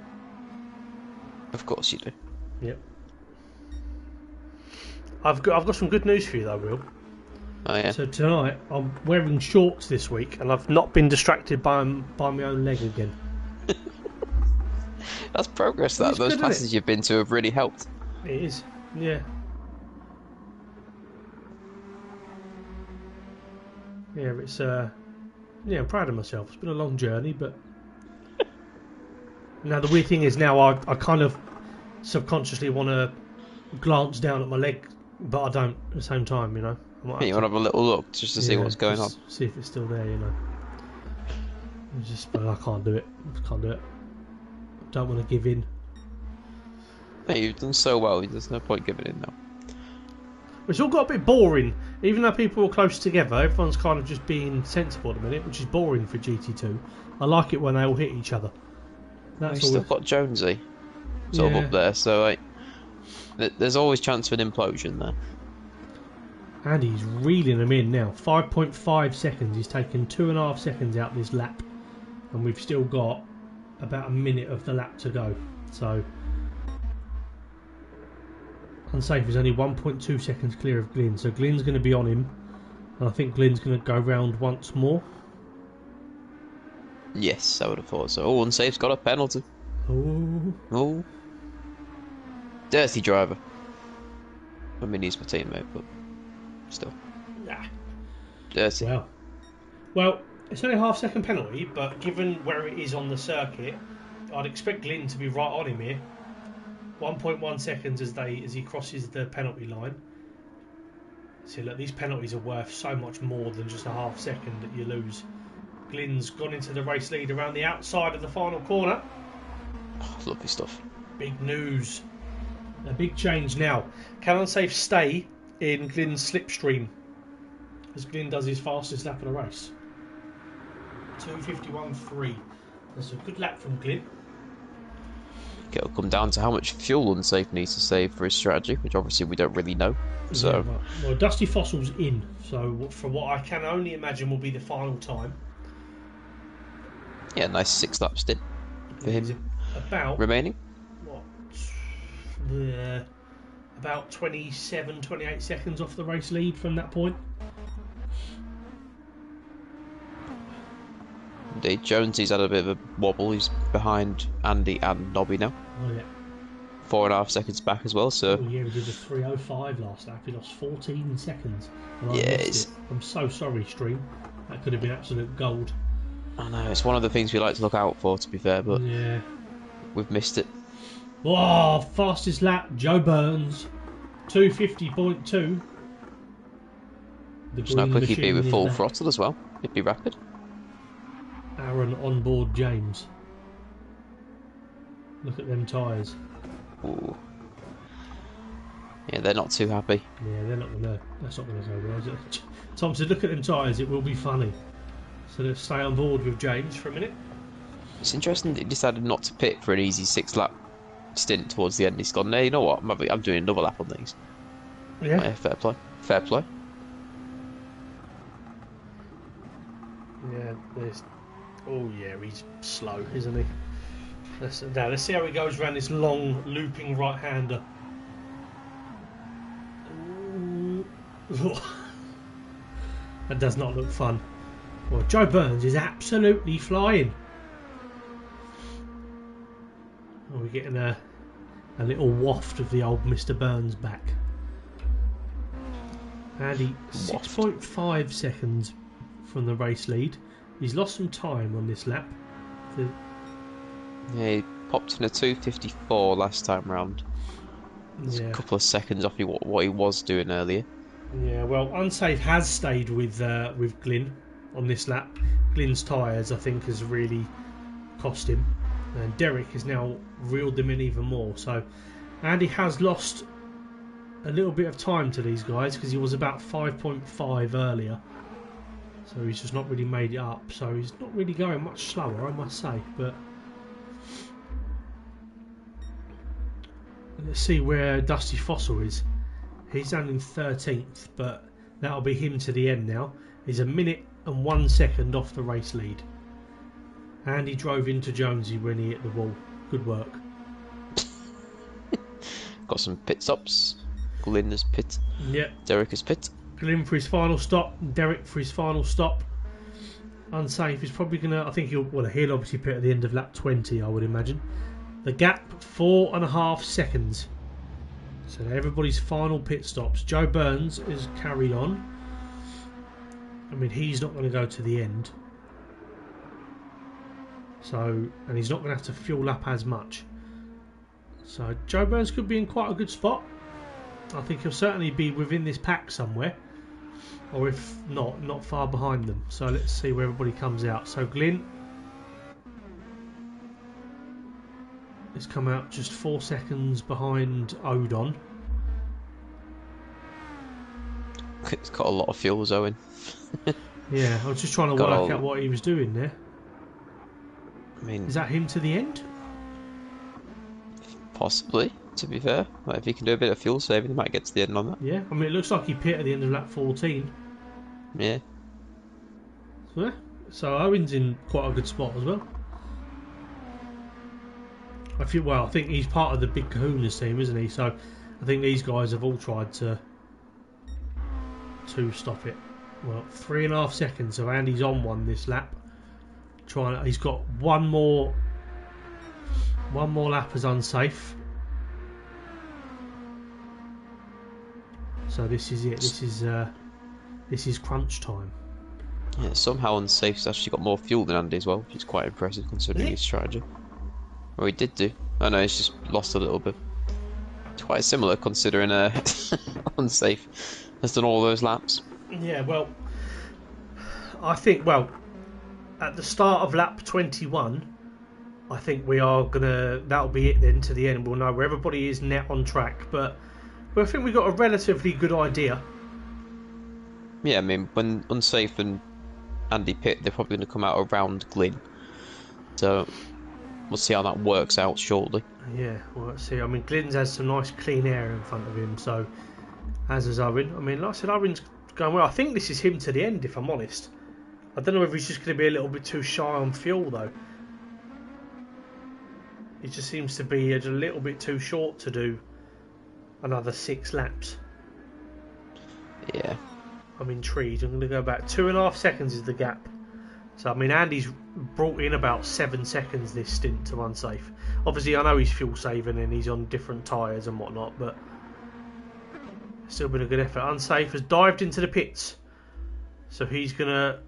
S2: Of course you do.
S1: Yep. I've got some good news for you though, Will.
S2: Oh yeah.
S1: So tonight I'm wearing shorts this week, and I've not been distracted by my own leg again.
S2: That's progress. Those classes you've been to have really helped.
S1: It is, yeah. Yeah, it's I'm proud of myself. It's been a long journey, but now the weird thing is now I kind of subconsciously want to glance down at my leg, but I don't at the same time, you know.
S2: You want to have a little look just to see what's going on.
S1: See if it's still there, you know. But I can't do it. Don't want to give in.
S2: Hey, you've done so well. There's no point giving in now.
S1: It's all got a bit boring. Even though people are close together, everyone's kind of just being sensible at the minute, which is boring for GT2. I like it when they all hit each other.
S2: We've still got Jonesy sort of up there, so there's always chance of an implosion there.
S1: And he's reeling them in now. 5.5 seconds. He's taken 2.5 seconds out this lap, and we've still got about a minute of the lap to go. So Unsafe is only 1.2 seconds clear of Glyn, so Glyn's going to be on him, and I think Glyn's going to go round once more.
S2: Yes, I would have thought so. Oh, unsafe's got a penalty.
S1: Oh.
S2: Oh. Dirty driver. I mean, he's my teammate, but still.
S1: Nah.
S2: Dirty.
S1: Well, it's only a half-second penalty, but given where it is on the circuit, I'd expect Glyn to be right on him here. 1.1 seconds as he crosses the penalty line. See, look, these penalties are worth so much more than just a half second that you lose. Glyn's gone into the race lead around the outside of the final corner.
S2: Oh, lovely stuff.
S1: Big news. A big change now. Can Unsafe stay in Glyn's slipstream as Glyn does his fastest lap of the race? 2:51.3. That's a good lap from Glyn.
S2: It'll come down to how much fuel Unsafe needs to save for his strategy, which obviously we don't really know. So,
S1: well, Dusty Fossil's in, so for what I can only imagine will be the final time.
S2: Yeah, nice 6-lap stint for him.
S1: About
S2: remaining.
S1: What? About 27, 28 seconds off the race lead from that point.
S2: Indeed, Jonesy's had a bit of a wobble. He's behind Andy and Nobby now.
S1: Oh yeah.
S2: 4.5 seconds back as well. So.
S1: Oh yeah, we did a 3:05 last lap. He lost 14 seconds. And
S2: yeah,
S1: I missed it. I'm so sorry, stream. That could have been absolute gold.
S2: I know, it's one of the things we like to look out for, to be fair, but
S1: yeah,
S2: we've missed it.
S1: Oh, fastest lap, Joe Burns, 2:50.2.
S2: Just how quick he'd be with full throttle as well. It'd be rapid.
S1: Aaron on board James. Look at them tyres.
S2: Ooh. Yeah, they're not too happy.
S1: Yeah, they're not gonna. That's not gonna go well, is it? Tom said, "Look at them tyres. It will be funny." So let's stay on board with James for a minute.
S2: It's interesting that he decided not to pit for an easy 6-lap stint towards the end. He's gone, "No, you know what? I'm doing another lap on these."
S1: Yeah.
S2: Fair play. Fair play.
S1: Yeah. There's. Oh yeah, he's slow, isn't he? Let's see how he goes around this long looping right-hander. That does not look fun. Well, Joe Burns is absolutely flying. Oh, we're getting a little waft of the old Mr. Burns back. Andy, 6.5 seconds from the race lead. He's lost some time on this lap.
S2: Yeah, he popped in a 2:54 last time round. It's
S1: Yeah.
S2: a couple of seconds off what he was doing earlier.
S1: Yeah, well, Unsafe has stayed with Glyn on this lap. Glyn's tyres, I think, has really cost him, and Derek has now reeled him in even more. So Andy has lost a little bit of time to these guys because he was about 5.5 earlier, so he's just not really made it up. So he's not really going much slower, I must say. But let's see where Dusty Fossil is. He's down in 13th, but that'll be him to the end now. He's a minute and 1 second off the race lead. And he drove into Jonesy when he hit the wall. Good work.
S2: Got some pit stops. Glyn has pit.
S1: Yep.
S2: Derek has pit.
S1: Glyn for his final stop. Derek for his final stop. Unsafe is probably going to... I think he'll obviously pit at the end of lap 20, I would imagine. The gap, 4.5 seconds. So everybody's final pit stops. Joe Burns is carried on. I mean, he's not going to go to the end. So, and he's not going to have to fuel up as much. So Joe Burns could be in quite a good spot. I think he'll certainly be within this pack somewhere. Or if not far behind them. So let's see where everybody comes out. So Glyn has come out just 4 seconds behind Odon.
S2: It's got a lot of fuel, Owen.
S1: Yeah, I was just trying to work out what he was doing there.
S2: I mean,
S1: is that him to the end?
S2: Possibly, to be fair. Like, if he can do a bit of fuel saving, he might get to the end on that.
S1: Yeah, I mean, it looks like he pit at the end of lap 14.
S2: Yeah.
S1: So Owen's in quite a good spot as well. I think he's part of the big Kahunas team, isn't he? So I think these guys have all tried to stop it. Well, 3.5 seconds, so Andy's on one this lap. He's got one more lap as unsafe. So this is it. This is crunch time.
S2: Yeah, somehow Unsafe's actually got more fuel than Andy as well, which is quite impressive considering his strategy. Well, he did do. I know he's just lost a little bit. It's quite similar considering Unsafe has done all those laps.
S1: Yeah, well, I think at the start of lap 21, I think that'll be it then to the end. We'll know where everybody is net on track, but I think we got a relatively good idea.
S2: Yeah, I mean, when Unsafe and Andy pit, they're probably going to come out around Glyn. So we'll see how that works out shortly.
S1: Yeah, well, let's see. I mean, Glyn's has some nice clean air in front of him, so as is Owen. I mean, like I said, Owen's going well. I think this is him to the end, if I'm honest. I don't know if he's just going to be a little bit too shy on fuel, though. He just seems to be a little bit too short to do another 6 laps.
S2: Yeah.
S1: I'm intrigued. I'm going to go back. 2.5 seconds is the gap. So, I mean, Andy's brought in about 7 seconds this stint to Unsafe. Obviously, I know he's fuel saving and he's on different tyres and whatnot, but still been a good effort. Unsafe has dived into the pits. So he's going to...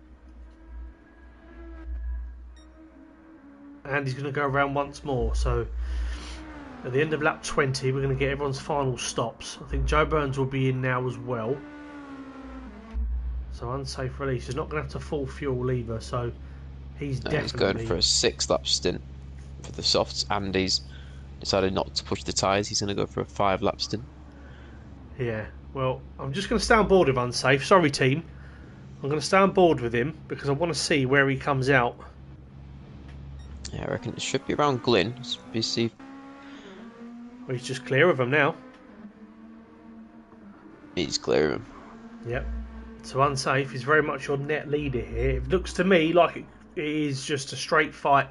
S1: Andy's going to go around once more. So at the end of lap 20, we're going to get everyone's final stops. I think Joe Burns will be in now as well. So Unsafe release. He's not going to have to full fuel either. So he's definitely...
S2: He's going for a 6-lap stint for the softs, and he's decided not to push the tyres. He's going to go for a 5-lap stint.
S1: Yeah, well, I'm just going to stay on board with Unsafe. Sorry, team. I'm going to stay on board with him because I want to see where he comes out.
S2: Yeah, I reckon it should be around Glyn. See.
S1: Well, he's just clear of him now.
S2: He's clear of him.
S1: Yep. So Unsafe is very much your net leader here. It looks to me like it is just a straight fight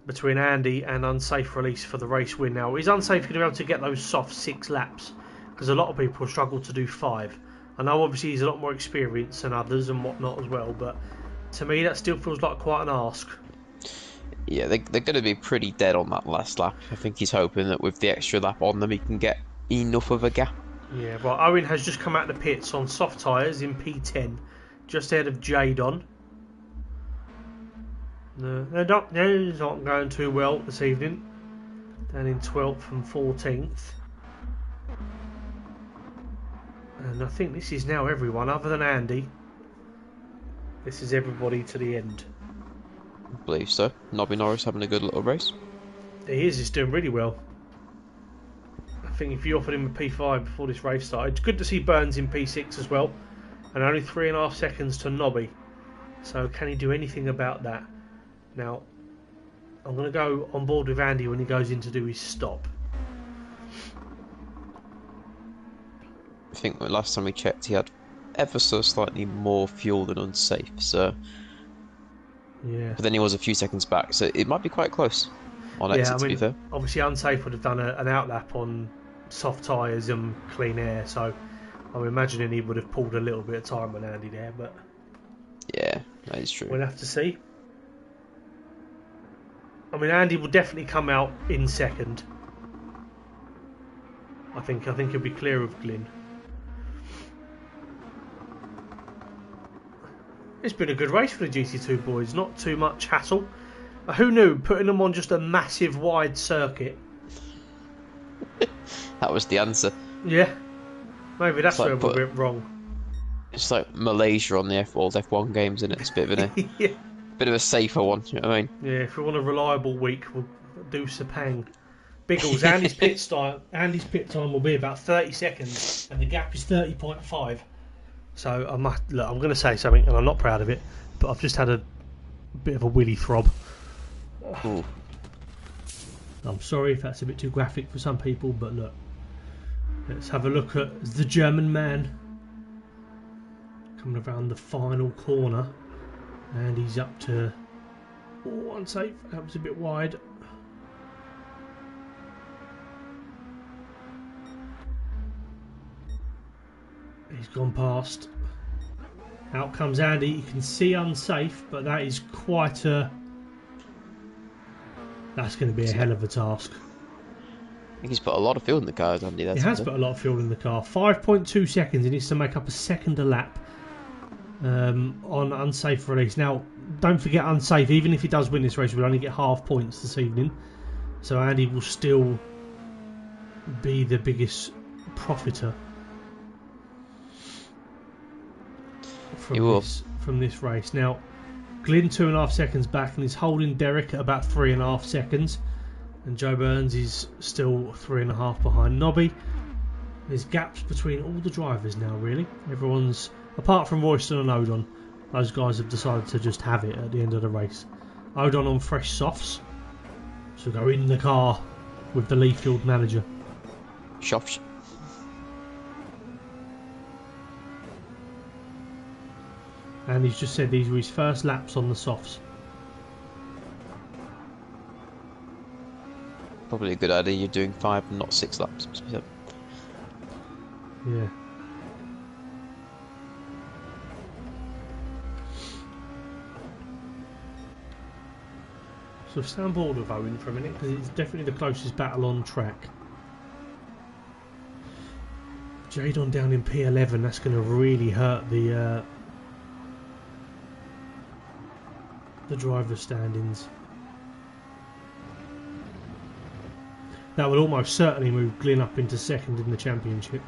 S1: between Andy and Unsafe release for the race win. Now, is Unsafe going to be able to get those soft 6 laps? Because a lot of people struggle to do 5. I know obviously he's a lot more experienced than others and whatnot as well, but to me that still feels like quite an ask.
S2: Yeah, they're going to be pretty dead on that last lap. I think he's hoping that with the extra lap on them he can get enough of a gap.
S1: Yeah, well, Owen has just come out of the pits on soft tyres in P10, just ahead of Jadon. No, they're not going too well this evening. Down in 12th and 14th. And I think this is now everyone, other than Andy. This is everybody to the end.
S2: I believe so. Nobby Norris having a good little race.
S1: He is, he's doing really well. I think if you offered him a P5 before this race started, it's good to see Burns in P6 as well. And only 3.5 seconds to Nobby. So can he do anything about that? Now, I'm going to go on board with Andy when he goes in to do his stop.
S2: I think last time we checked he had ever so slightly more fuel than Unsafe, so...
S1: Yeah.
S2: But then he was a few seconds back, so it might be quite close on exit, to be fair.
S1: Obviously Unsafe would have done an outlap on soft tyres and clean air, so I'm imagining he would have pulled a little bit of time on Andy there, but...
S2: Yeah, that is true.
S1: We'll have to see. I mean, Andy will definitely come out in second. I think he'll be clear of Glyn. It's been a good race for the GT2 boys. Not too much hassle. Who knew? Putting them on just a massive wide circuit.
S2: That was the answer.
S1: Yeah. Maybe that's where we went wrong.
S2: It's like Malaysia on the World F1 games, isn't it? It's a bit of
S1: yeah.
S2: Bit of a safer one, you know what I mean?
S1: Yeah, if we want a reliable week, we'll do Sepang. Biggles, Andy's pit time will be about 30 seconds, and the gap is 30.5. So I'm going to say something, and I'm not proud of it, but I've just had a bit of a willy throb.
S2: Ooh.
S1: I'm sorry if that's a bit too graphic for some people, but look. Let's have a look at the German man coming around the final corner. And he's up to... Oh, Unsafe. That was a bit wide. He's gone past. Out comes Andy. You can see unsafe, but that is quite a... That's going to be a hell of a task.
S2: I think he's put a lot of fuel in the car, hasn't he?
S1: He has put a lot of fuel in the car. 5.2 seconds. He needs to make up a second a lap on unsafe release. Now, don't forget unsafe. Even if he does win this race, we'll only get half points this evening. So Andy will still be the biggest profiter from this race. Now, Glyn 2.5 seconds back and is holding Derek at about 3.5 seconds. And Joe Burns is still 3.5 behind Nobby. There's gaps between all the drivers now, really. Everyone's, apart from Royston and Odon, those guys have decided to just have it at the end of the race. Odon on fresh softs, so go in the car with the Lee Field manager.
S2: Shops.
S1: And he's just said these were his first laps on the softs.
S2: Probably a good idea you're doing 5 and not 6 laps.
S1: Yeah. So stand board with Owen for a minute because it's definitely the closest battle on track. Jadon down in P11, that's going to really hurt the driver's standings. That will almost certainly move Glyn up into second in the championship.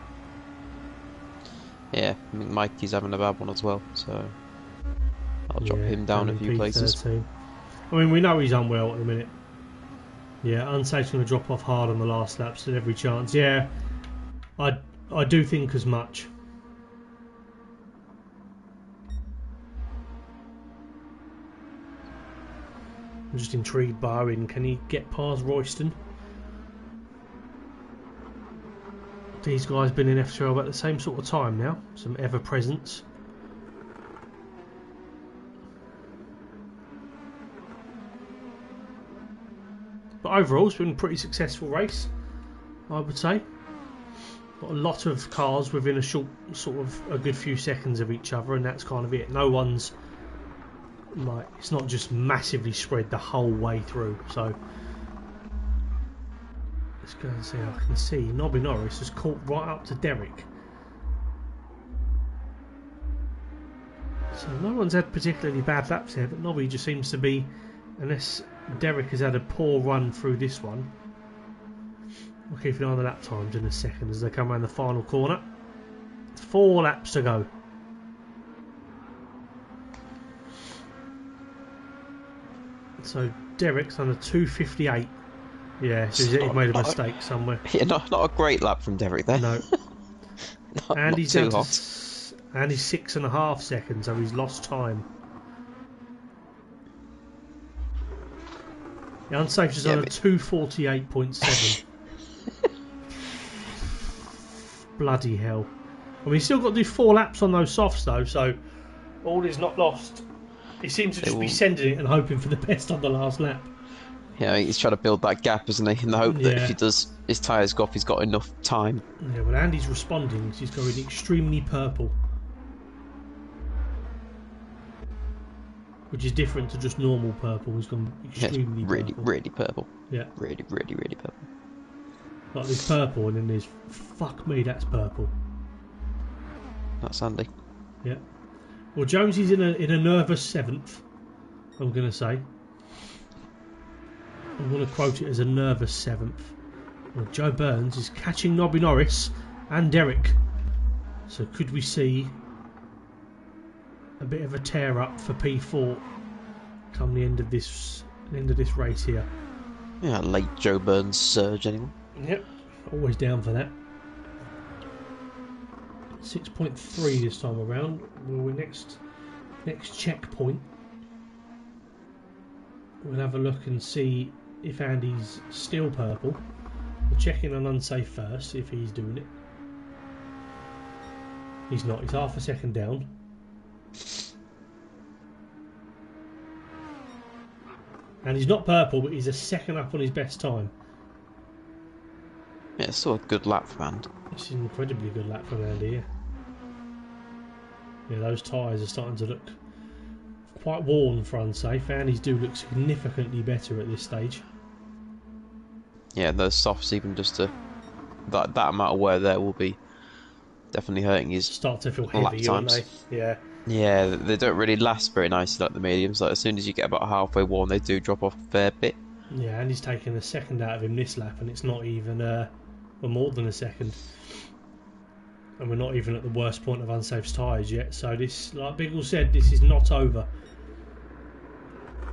S2: Yeah, I think Mikey's having a bad one as well, so I'll drop him down a few
S1: P13.
S2: places.
S1: I mean, we know he's unwell at the minute. Yeah, Unsafe's going to drop off hard on the last laps at every chance. Yeah, I do think as much. I'm just intrigued by Owen. Can he get past Royston? These guys been in FTRL about the same sort of time now. Some ever presence. But overall, it's been a pretty successful race, I would say. Got a lot of cars within a short, sort of a good few seconds of each other, and that's kind of it. No one's like, it's not just massively spread the whole way through. So let's go and see. I can see Nobby Norris has caught right up to Derek. So no one's had particularly bad laps here, but Nobby just seems to be, unless Derek has had a poor run through this one. We'll keep an eye on the lap times in a second as they come around the final corner. 4 laps to go. So Derek's on a 2:58. Yeah, so he's made a mistake somewhere.
S2: Yeah, not a great lap from Derek there.
S1: No.
S2: not
S1: He's
S2: too
S1: down
S2: hot.
S1: to, and he's 6.5 seconds, so he's lost time. The unsafe is on a 2:48.7. Bloody hell. I mean, he's still got to do 4 laps on those softs though, so all is not lost. He seems to just be sending it and hoping for the best on the last lap.
S2: Yeah, he's trying to build that gap, isn't he? In the hope that if he does his tyres go off, he's got enough time.
S1: Yeah, well, Andy's responding. He's going extremely purple, which is different to just normal purple. He's gone extremely purple.
S2: Really purple.
S1: Yeah.
S2: Really purple.
S1: Like there's purple, and then there's fuck me, that's purple.
S2: That's Andy.
S1: Yeah. Well, Jonesy's in a nervous 7th. I'm going to say. I'm going to quote it as a nervous 7th. Well, Joe Burns is catching Nobby Norris and Derek. So could we see a bit of a tear up for P4 come the end of this race here?
S2: Yeah, late Joe Burns surge anyway.
S1: Yep, always down for that. 6.3 this time around. Well, next checkpoint, we'll have a look and see if Andy's still purple. We'll check in on unsafe first, see if he's doing it. He's not. He's half a second down. And he's not purple, but he's a second up on his best time.
S2: Yeah, it's still a good lap for Andy.
S1: It's an incredibly good lap from Andy, yeah. Yeah, those tyres are starting to look quite worn for unsafe. Andy's do look significantly better at this stage.
S2: Yeah, those softs, even just to that amount of wear there will be definitely hurting his
S1: Start to feel
S2: lap
S1: heavy, aren't
S2: times.
S1: they? Yeah.
S2: Yeah, they don't really last very nicely like the mediums. Like as soon as you get about halfway worn, they do drop off a fair bit.
S1: Yeah, Andy's taken a second out of him this lap, and it's not even well, more than a second. And we're not even at the worst point of unsafe tyres yet. So this, like Biggle said, this is not over.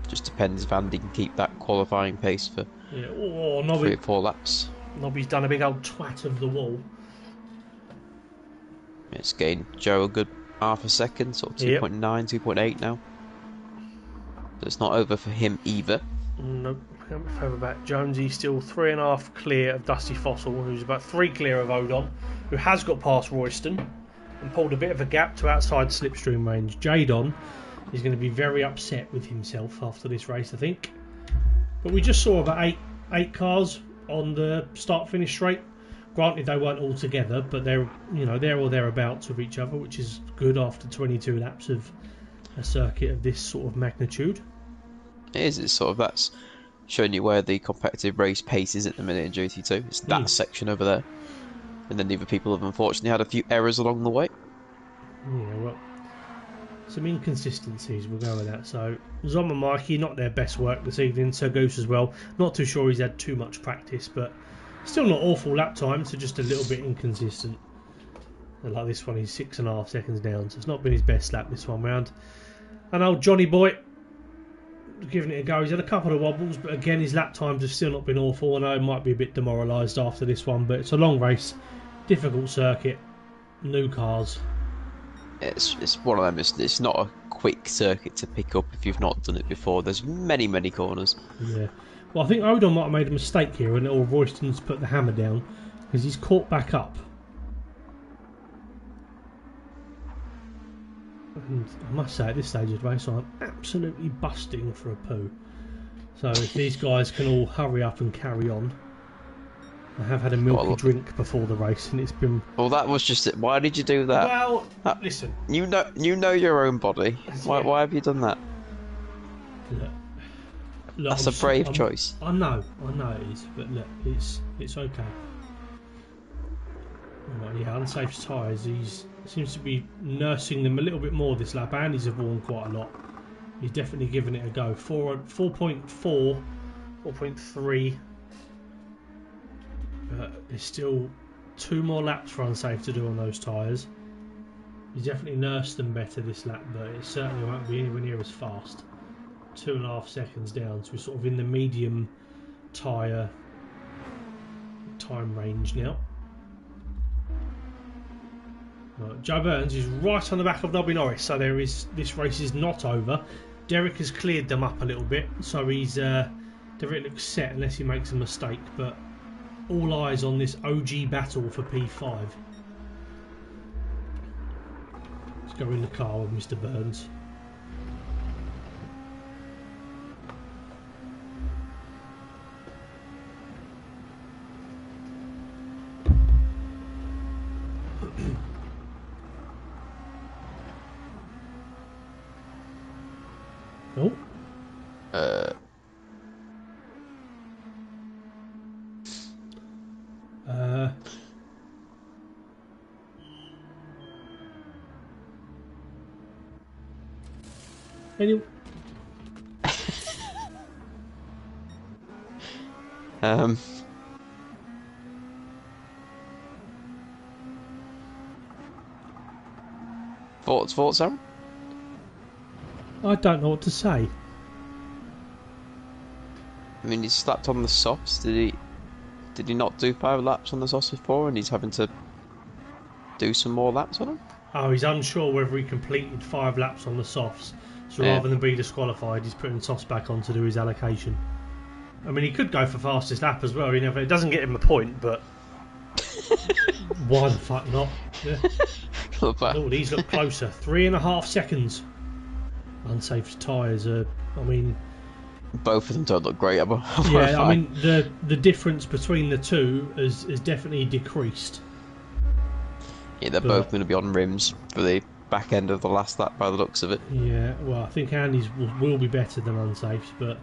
S2: Just depends if Andy can keep that qualifying pace for
S1: Yeah. Oh,
S2: 3 or 4 laps.
S1: Nobby's done a big old twat of the wall.
S2: It's gained Joe a good half a second, sort of 2.9, 2.8 now. So it's not over for him either.
S1: Nope. Further back, Jonesy still 3.5 clear of Dusty Fossil, who's about 3 clear of Odon, who has got past Royston and pulled a bit of a gap to outside slipstream range. Jadon is going to be very upset with himself after this race, I think. But we just saw about eight cars on the start-finish straight. Granted, they weren't all together, but they're there or thereabouts with each other, which is good after 22 laps of a circuit of this sort of magnitude.
S2: It is. It's sort of that's showing you where the competitive race pace is at the minute in GT2. It's that section over there, and then the other people have unfortunately had a few errors along the way.
S1: Yeah, well, some inconsistencies, we'll go with that. So Zom and Mikey, not their best work this evening. So Goose as well. Not too sure he's had too much practice, but still not awful lap time, so just a little bit inconsistent. And like this one, he's 6.5 seconds down, so it's not been his best lap this one round. And old Johnny Boy, giving it a go. He's had a couple of wobbles, but again, his lap times have still not been awful. I know he might be a bit demoralised after this one, but it's a long race, difficult circuit, new cars.
S2: It's one of them. It's not a quick circuit to pick up if you've not done it before. There's many corners.
S1: Yeah. Well, I think Odon might have made a mistake here, and or Royston's put the hammer down because he's caught back up. And I must say, at this stage of the race, I'm absolutely busting for a poo. So if these guys can all hurry up and carry on. I have had a milky drink before the race, and it's been...
S2: Well, that was just it. Why did you do that?
S1: Well, listen.
S2: You know your own body. Why have you done that?
S1: Look,
S2: that's a brave choice.
S1: I know it is, but look, it's okay. Right, yeah, unsafe tyres. He seems to be nursing them a little bit more this lap, and he's worn quite a lot. He's definitely given it a go. 4.4, 4.3. There's still 2 more laps for unsafe to do on those tyres. He's definitely nursed them better this lap, but it certainly won't be anywhere near as fast. 2.5 seconds down, so we're sort of in the medium tyre time range now. Right, Joe Burns is right on the back of Nobby Norris, so this race is not over. Derek has cleared them up a little bit, so Derek looks set unless he makes a mistake, but all eyes on this OG battle for P5. Let's go in the car with Mr. Burns. Oh. Anyway.
S2: Thoughts, Aaron?
S1: I don't know what to say.
S2: I mean, he slapped on the softs. Did he not do 5 laps on the softs before, and he's having to do some more laps on them?
S1: Oh, he's unsure whether he completed 5 laps on the softs. So rather than be disqualified, he's putting softs back on to do his allocation. I mean, he could go for fastest lap as well. It doesn't get him a point, but why the fuck not? Yeah. Oh, these look closer. 3.5 seconds. Unsafe tyres are. I mean,
S2: both of them don't look great.
S1: Yeah, I mean the difference between the two has definitely decreased.
S2: Yeah, they're both going to be on rims for the back end of the last lap by the looks of it.
S1: Yeah, well, I think Andy's will be better than Unsafe's, but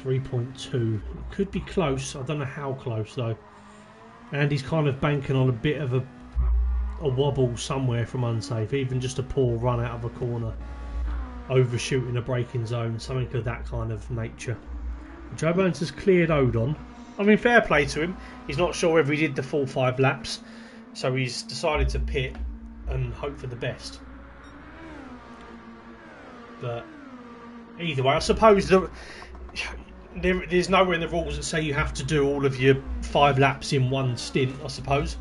S1: 3.2 could be close. I don't know how close though. Andy's kind of banking on a bit of a wobble somewhere from Unsafe, even just a poor run out of a corner, overshooting a braking zone, something of that kind of nature. Joe Burns has cleared Odon. I mean, fair play to him. He's not sure whether he did the full 5 laps, so he's decided to pit and hope for the best. But either way, I suppose that there's nowhere in the rules that say you have to do all of your 5 laps in one stint, I suppose.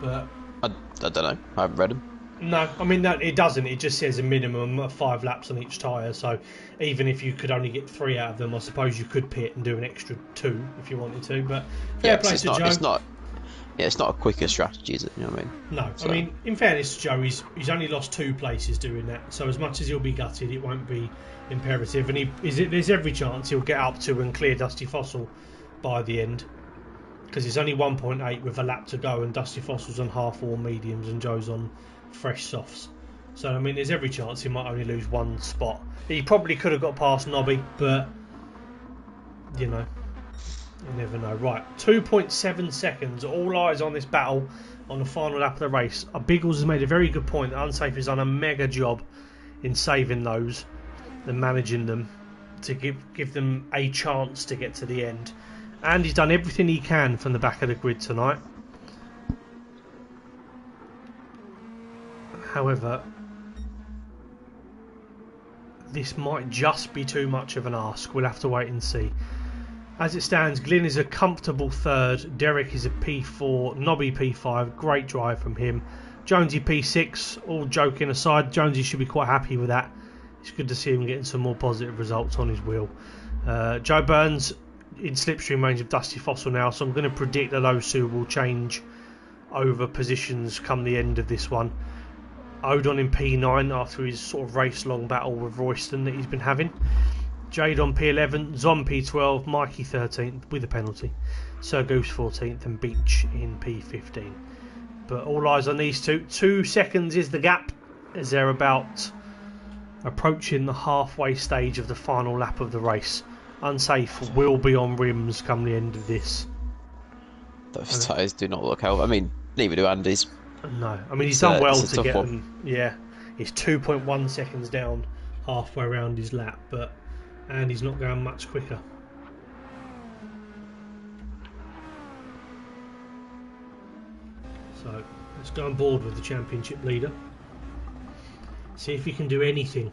S1: But
S2: I don't know. I haven't read them.
S1: No, I mean, no, it doesn't. It just says a minimum of 5 laps on each tyre. So even if you could only get 3 out of them, I suppose you could pit and do an extra 2 if you wanted to. But fair play to Joe.
S2: It's not a quicker strategy, is it? You know what I mean?
S1: No,
S2: so.
S1: I mean, in fairness to Joe, he's only lost 2 places doing that. So as much as he'll be gutted, it won't be imperative. And there's every chance he'll get up to and clear Dusty Fossil by the end. Because it's only 1.8 with a lap to go, and Dusty Fossil's on half-warm mediums and Joe's on fresh softs. So I mean, there's every chance he might only lose 1 spot. He probably could have got past Nobby, but you know, you never know. Right, 2.7 seconds. All eyes on this battle on the final lap of the race. Biggles has made a very good point that Unsafe has done a mega job in saving those and managing them to give them a chance to get to the end. And he's done everything he can from the back of the grid tonight. However, this might just be too much of an ask. We'll have to wait and see. As it stands, Glyn is a comfortable 3rd. Derek is a P4. Nobby P5. Great drive from him. Jonesy P6. All joking aside, Jonesy should be quite happy with that. It's good to see him getting some more positive results on his wheel. Joe Burns in slipstream range of Dusty Fossil now, so I'm going to predict that those 2 will change over positions come the end of this one. Odon in P9 after his sort of race-long battle with Royston that he's been having. Jade on P11, Zon P12, Mikey 13th with a penalty, Sir Goose 14th and Beach in P15. But all eyes on these 2. 2 seconds is the gap as they're about approaching the halfway stage of the final lap of the race. Unsafe will be on rims come the end of this.
S2: Those tyres do not look healthy. I mean, neither do Andy's.
S1: No, I mean, he's done well to get
S2: one.
S1: them. Yeah, he's 2.1 seconds down halfway around his lap, but Andy's not going much quicker. So let's go on board with the championship leader. See if he can do anything.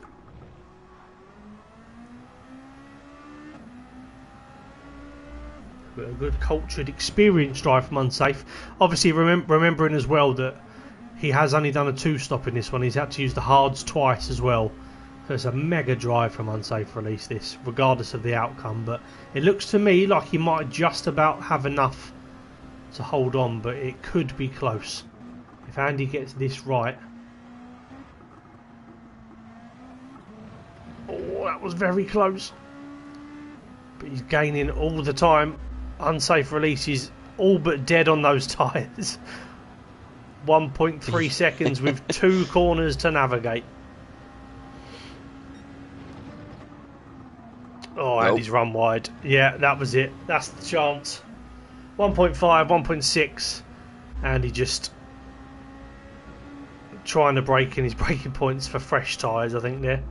S1: A good cultured, experienced drive from Unsafe. Obviously, remembering as well that he has only done a 2-stop in this one. He's had to use the hards twice as well. So it's a mega drive from Unsafe release this, regardless of the outcome. But it looks to me like he might just about have enough to hold on, but it could be close. If Andy gets this right. Oh, that was very close. But he's gaining all the time. Unsafe release is all but dead on those tyres. 1.3 seconds with 2 corners to navigate. Oh,
S2: nope.
S1: Andy's run wide. Yeah, that was it. That's the chance. 1.5, 1.6. Andy just trying to break in his braking points for fresh tyres, I think, there.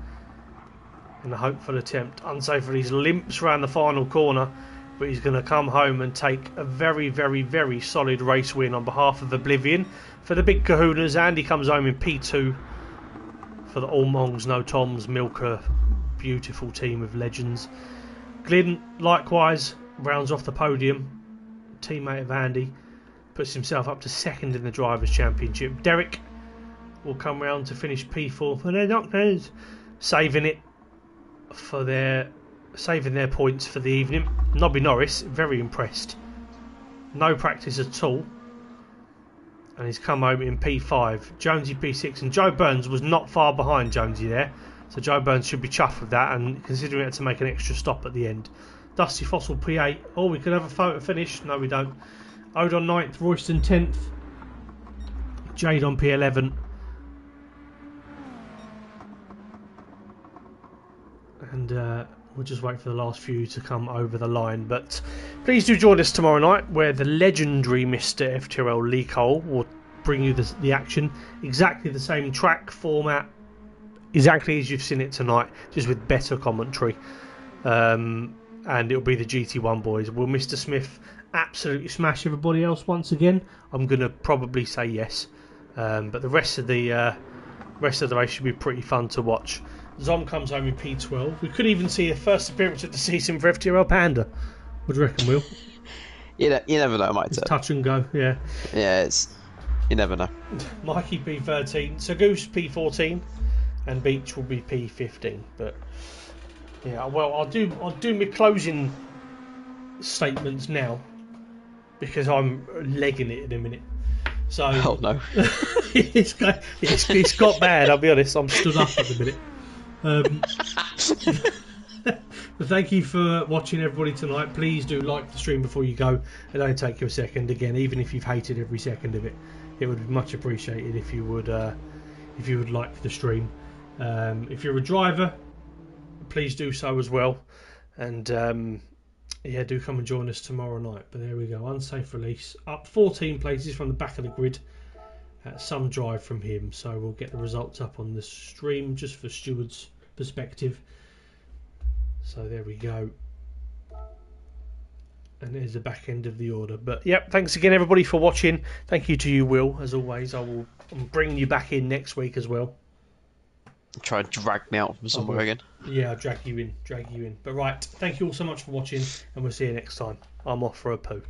S1: In a hopeful attempt. Unsafe release limps around the final corner. But he's going to come home and take a very, very, very solid race win on behalf of Oblivion. For the big kahunas, Andy comes home in P2 for the All Mongs, No Toms, Milker, beautiful team of legends. Glyn, likewise, rounds off the podium. Teammate of Andy, puts himself up to 2nd in the Drivers' Championship. Derek will come round to finish P4 for their Doctors, saving their points for the evening. Nobby Norris, very impressed. No practice at all. And he's come home in P5. Jonesy P6. And Joe Burns was not far behind Jonesy there. So Joe Burns should be chuffed with that, and considering it to make an extra stop at the end. Dusty Fossil P8. Oh, we could have a photo finish. No, we don't. Odon 9th, Royston 10th. Jade on P11. And we'll just wait for the last few to come over the line. But please do join us tomorrow night, where the legendary Mr. FTRL Lee Cole will bring you the action. Exactly the same track format, exactly as you've seen it tonight, just with better commentary. And it'll be the GT1 boys. Will Mr. Smith absolutely smash everybody else once again? I'm going to probably say yes. But the rest of the race should be pretty fun to watch. Zom comes home in P12. We could even see a first appearance of the season for FTRL Panda. What do you reckon, Will?
S2: You never know, might
S1: It's touch and go, yeah.
S2: Yeah, you never know.
S1: Mikey P13, Sagoose P14, and Beach will be P15. But yeah, well, I'll do my closing statements now because I'm legging it in a minute. So
S2: oh no,
S1: it's got bad. I'll be honest. I'm stood up at the minute. But thank you for watching, everybody, tonight. Please do like the stream before you go. It only take you a second. Again, even if you've hated every second of it, it would be much appreciated if you would like the stream. If you're a driver, please do so as well. And yeah, do come and join us tomorrow night. But there we go, unsafe release, up 14 places from the back of the grid. Some drive from him, so we'll get the results up on the stream just for Stuart's perspective. So there we go, and there's the back end of the order. But yep, thanks again, everybody, for watching. Thank you to you, Will, as always. I'm bringing you back in next week as well.
S2: Try and drag me out from somewhere again.
S1: Yeah, I'll drag you in. But right, thank you all so much for watching, and we'll see you next time. I'm off for a poo.